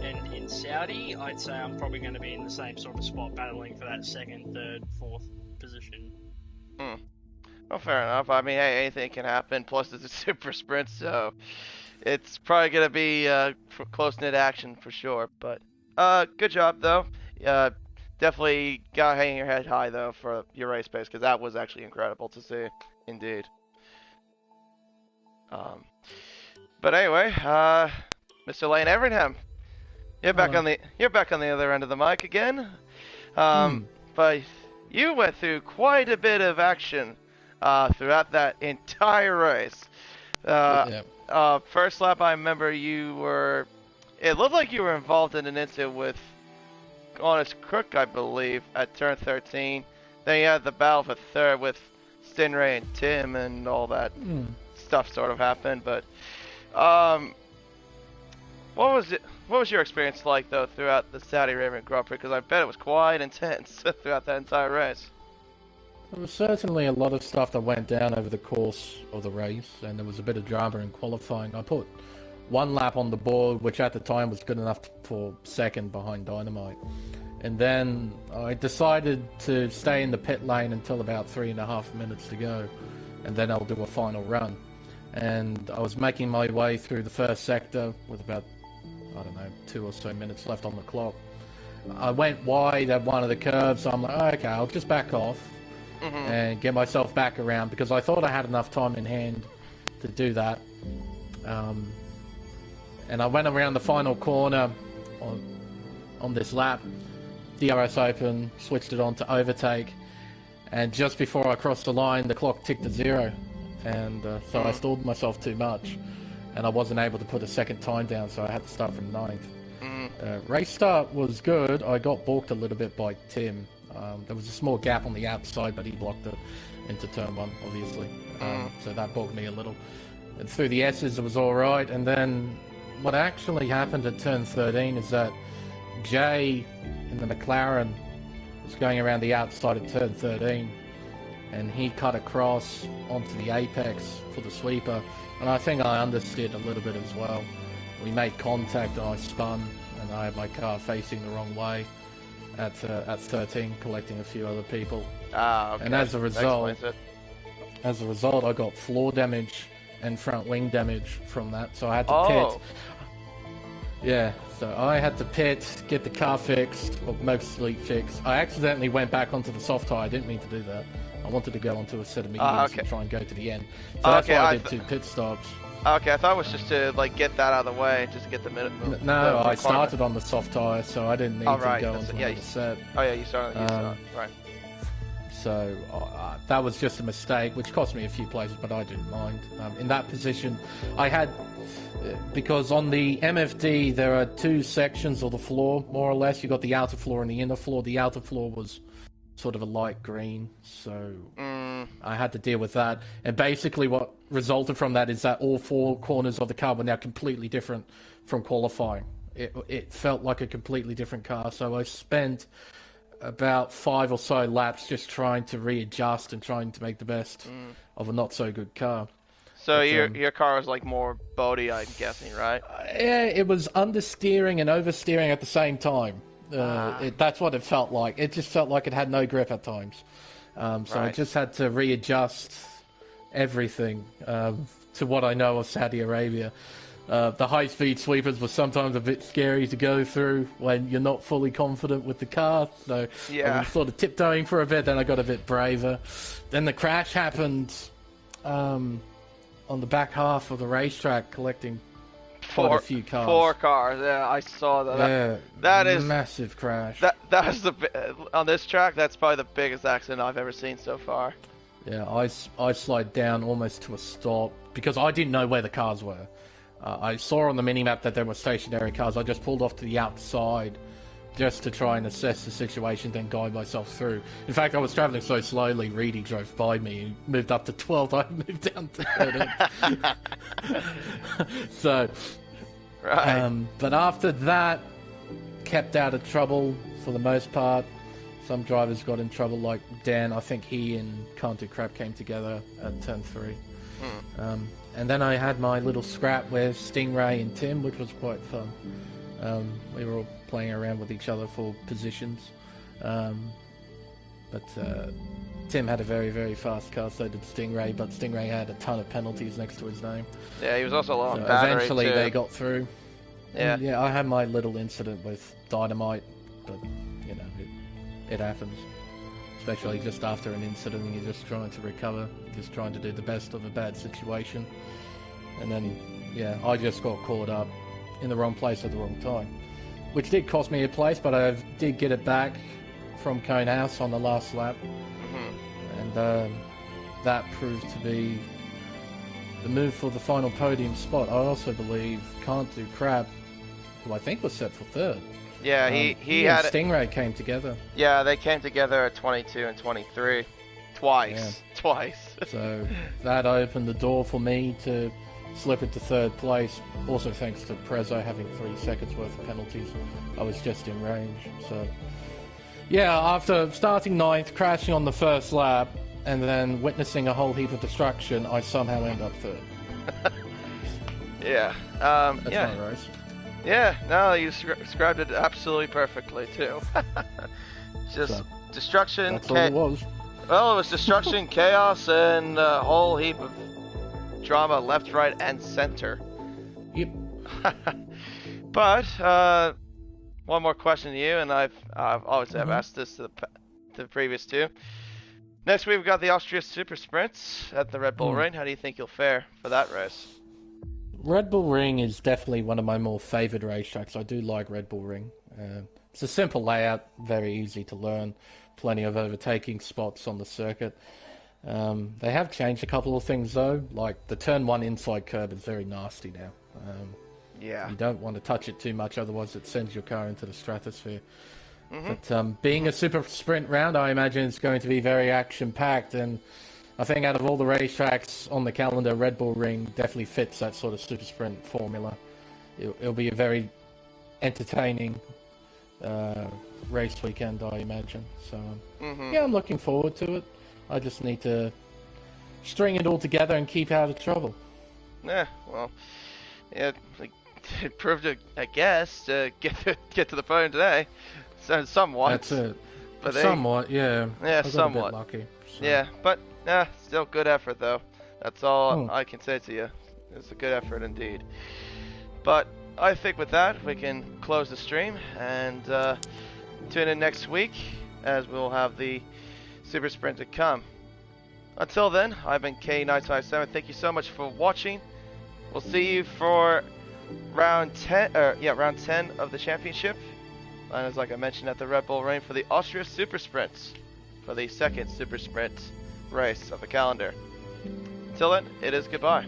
and in Saudi, I'd say I'm probably going to be in the same sort of spot, battling for that second, third, fourth position.
Well, fair enough. I mean, hey, anything can happen. Plus, it's a super sprint, so it's probably going to be close-knit action for sure. But good job, though. Definitely got hanging your head high, though, for your race pace, because that was actually incredible to see, indeed. But anyway, Mr. Lane Everingham, you're back on the other end of the mic again. But you went through quite a bit of action throughout that entire race. First lap, I remember it looked like you were involved in an incident with Honest Crook, I believe, at turn 13. Then you had the battle for third with Stingray and Tim, and all that stuff sort of happened. But what was your experience like, though, throughout the Saudi Arabia Grand Prix? Because I bet it was quite intense throughout that entire race.
There was certainly a lot of stuff that went down over the course of the race, and there was a bit of drama in qualifying. I put one lap on the board, which at the time was good enough for second behind Dynamite. And then I decided to stay in the pit lane until about 3.5 minutes to go, and then I'll do a final run. And I was making my way through the first sector with about, 2 or so minutes left on the clock. I went wide at one of the curves, so I'm like, okay, I'll just back off and get myself back around, because I thought I had enough time in hand to do that. And I went around the final corner on this lap, DRS open, switched it on to overtake, and just before I crossed the line, the clock ticked to 0, and so I stalled myself too much, and I wasn't able to put a second time down, so I had to start from 9th. Race start was good. I got balked a little bit by Tim. There was a small gap on the outside, but he blocked it into turn 1, obviously. So that balked me a little. And through the S's, it was alright, and then what actually happened at turn 13 is that Jay in the McLaren was going around the outside of turn 13, and he cut across onto the apex for the sweeper, and I think I understeered a little bit as well. We made contact and I spun, and I had my car facing the wrong way at 13, collecting a few other people.
Okay.
And as a result, I got floor damage and front wing damage from that, so I had to pit. Yeah, so I had to pit, get the car fixed, or mostly fixed. I accidentally went back onto the soft tyre. I didn't mean to do that. I wanted to go onto a set of mediums
okay.
and try and go to the end. So that's why I did 2 pit stops.
Okay, I thought it was just to like get that out of the way, just get the minute.
No, I started on the soft tyre, so I didn't need to go onto the set.
Oh yeah, you started on the right.
So that was just a mistake, which cost me a few places, but I didn't mind. In that position, I had, because on the MFD there are 2 sections of the floor, more or less. You got the outer floor and the inner floor. The outer floor was sort of a light green, so I had to deal with that. And basically what resulted from that is that all 4 corners of the car were now completely different from qualifying. It felt like a completely different car, so I spent about 5 or so laps just trying to readjust and trying to make the best of a not so good car.
So but, your car was like more boaty, I'm guessing, right?
Yeah, it was understeering and oversteering at the same time. That's what it felt like. It just felt like it had no grip at times. So I just had to readjust everything to what I know of Saudi Arabia. The high-speed sweepers were sometimes a bit scary to go through when you're not fully confident with the car. So I was sort of tiptoeing for a bit, then I got a bit braver. Then the crash happened on the back half of the racetrack, collecting quite a few cars.
4 cars, yeah, I saw that.
Yeah,
that is
massive crash.
That is on this track. That's probably the biggest accident I've ever seen so far.
Yeah, I slowed down almost to a stop because I didn't know where the cars were. I saw on the minimap that there were stationary cars. I just pulled off to the outside just to try and assess the situation, then guide myself through. In fact, I was travelling so slowly, Reedy drove by me. He moved up to 12th, I moved down to 13th. So, but after that, kept out of trouble for the most part. Some drivers got in trouble, like Dan. I think he and Can't Do Crap came together at turn 3. And then I had my little scrap with Stingray and Tim, which was quite fun. We were all playing around with each other for positions. But Tim had a very, very fast car, so did Stingray, but Stingray had a ton of penalties next to his name.
Yeah, he was also low on
so
battery,
eventually
too.
they got through.
Yeah.
And, yeah, I had my little incident with Dynamite, but, you know, it happens. Especially just after an incident and you're just trying to recover, just trying to do the best of a bad situation. And then, yeah, I just got caught up in the wrong place at the wrong time. Which did cost me a place, but I did get it back from Cone House on the last lap. And that proved to be the move for the final podium spot. I also believe Can't Do Crap, who I think was set for 3rd.
Yeah, he
and
had
Stingray came together.
Yeah, they came together at 22 and 23. Twice.
So that opened the door for me to slip into 3rd place. Also thanks to Prezzo having 3 seconds worth of penalties. I was just in range. So yeah, after starting 9th, crashing on the first lap, and then witnessing a whole heap of destruction, I somehow end up 3rd.
Yeah.
That's
yeah.
my race.
Yeah, no, you described it absolutely perfectly, too. Just
So,
destruction.
That's all it was.
Well, it was destruction, chaos, and a whole heap of drama left, right, and center.
Yep.
But, one more question to you, and I've always have asked this to the previous 2. Next week, we've got the Austria Super Sprints at the Red Bull Ring. How do you think you'll fare for that race?
Red Bull Ring is definitely one of my more favoured racetracks. I do like Red Bull Ring. It's a simple layout, very easy to learn, plenty of overtaking spots on the circuit. They have changed a couple of things though, like the turn 1 inside curb is very nasty now.
Yeah.
You don't want to touch it too much, otherwise it sends your car into the stratosphere. But being a super sprint round, I imagine it's going to be very action-packed, and I think out of all the racetracks on the calendar, Red Bull Ring definitely fits that sort of super sprint formula. It'll be a very entertaining race weekend, I imagine. So, yeah, I'm looking forward to it. I just need to string it all together and keep out of trouble.
Yeah, well, yeah, it proved it, I guess, to get to the podium today. So somewhat.
That's it.
But
somewhat, yeah.
Yeah,
I got
somewhat.
a bit lucky. So.
Yeah, but still good effort though. That's all I can say to you. It's a good effort indeed. But I think with that, we can close the stream and tune in next week as we'll have the Super Sprint to come. Until then, I've been K957. Thank you so much for watching. We'll see you for round 10 of the championship. And as like I mentioned at the Red Bull Ring for the Austria Super Sprints, for the second Super Sprint race of the calendar. Until then, it is goodbye.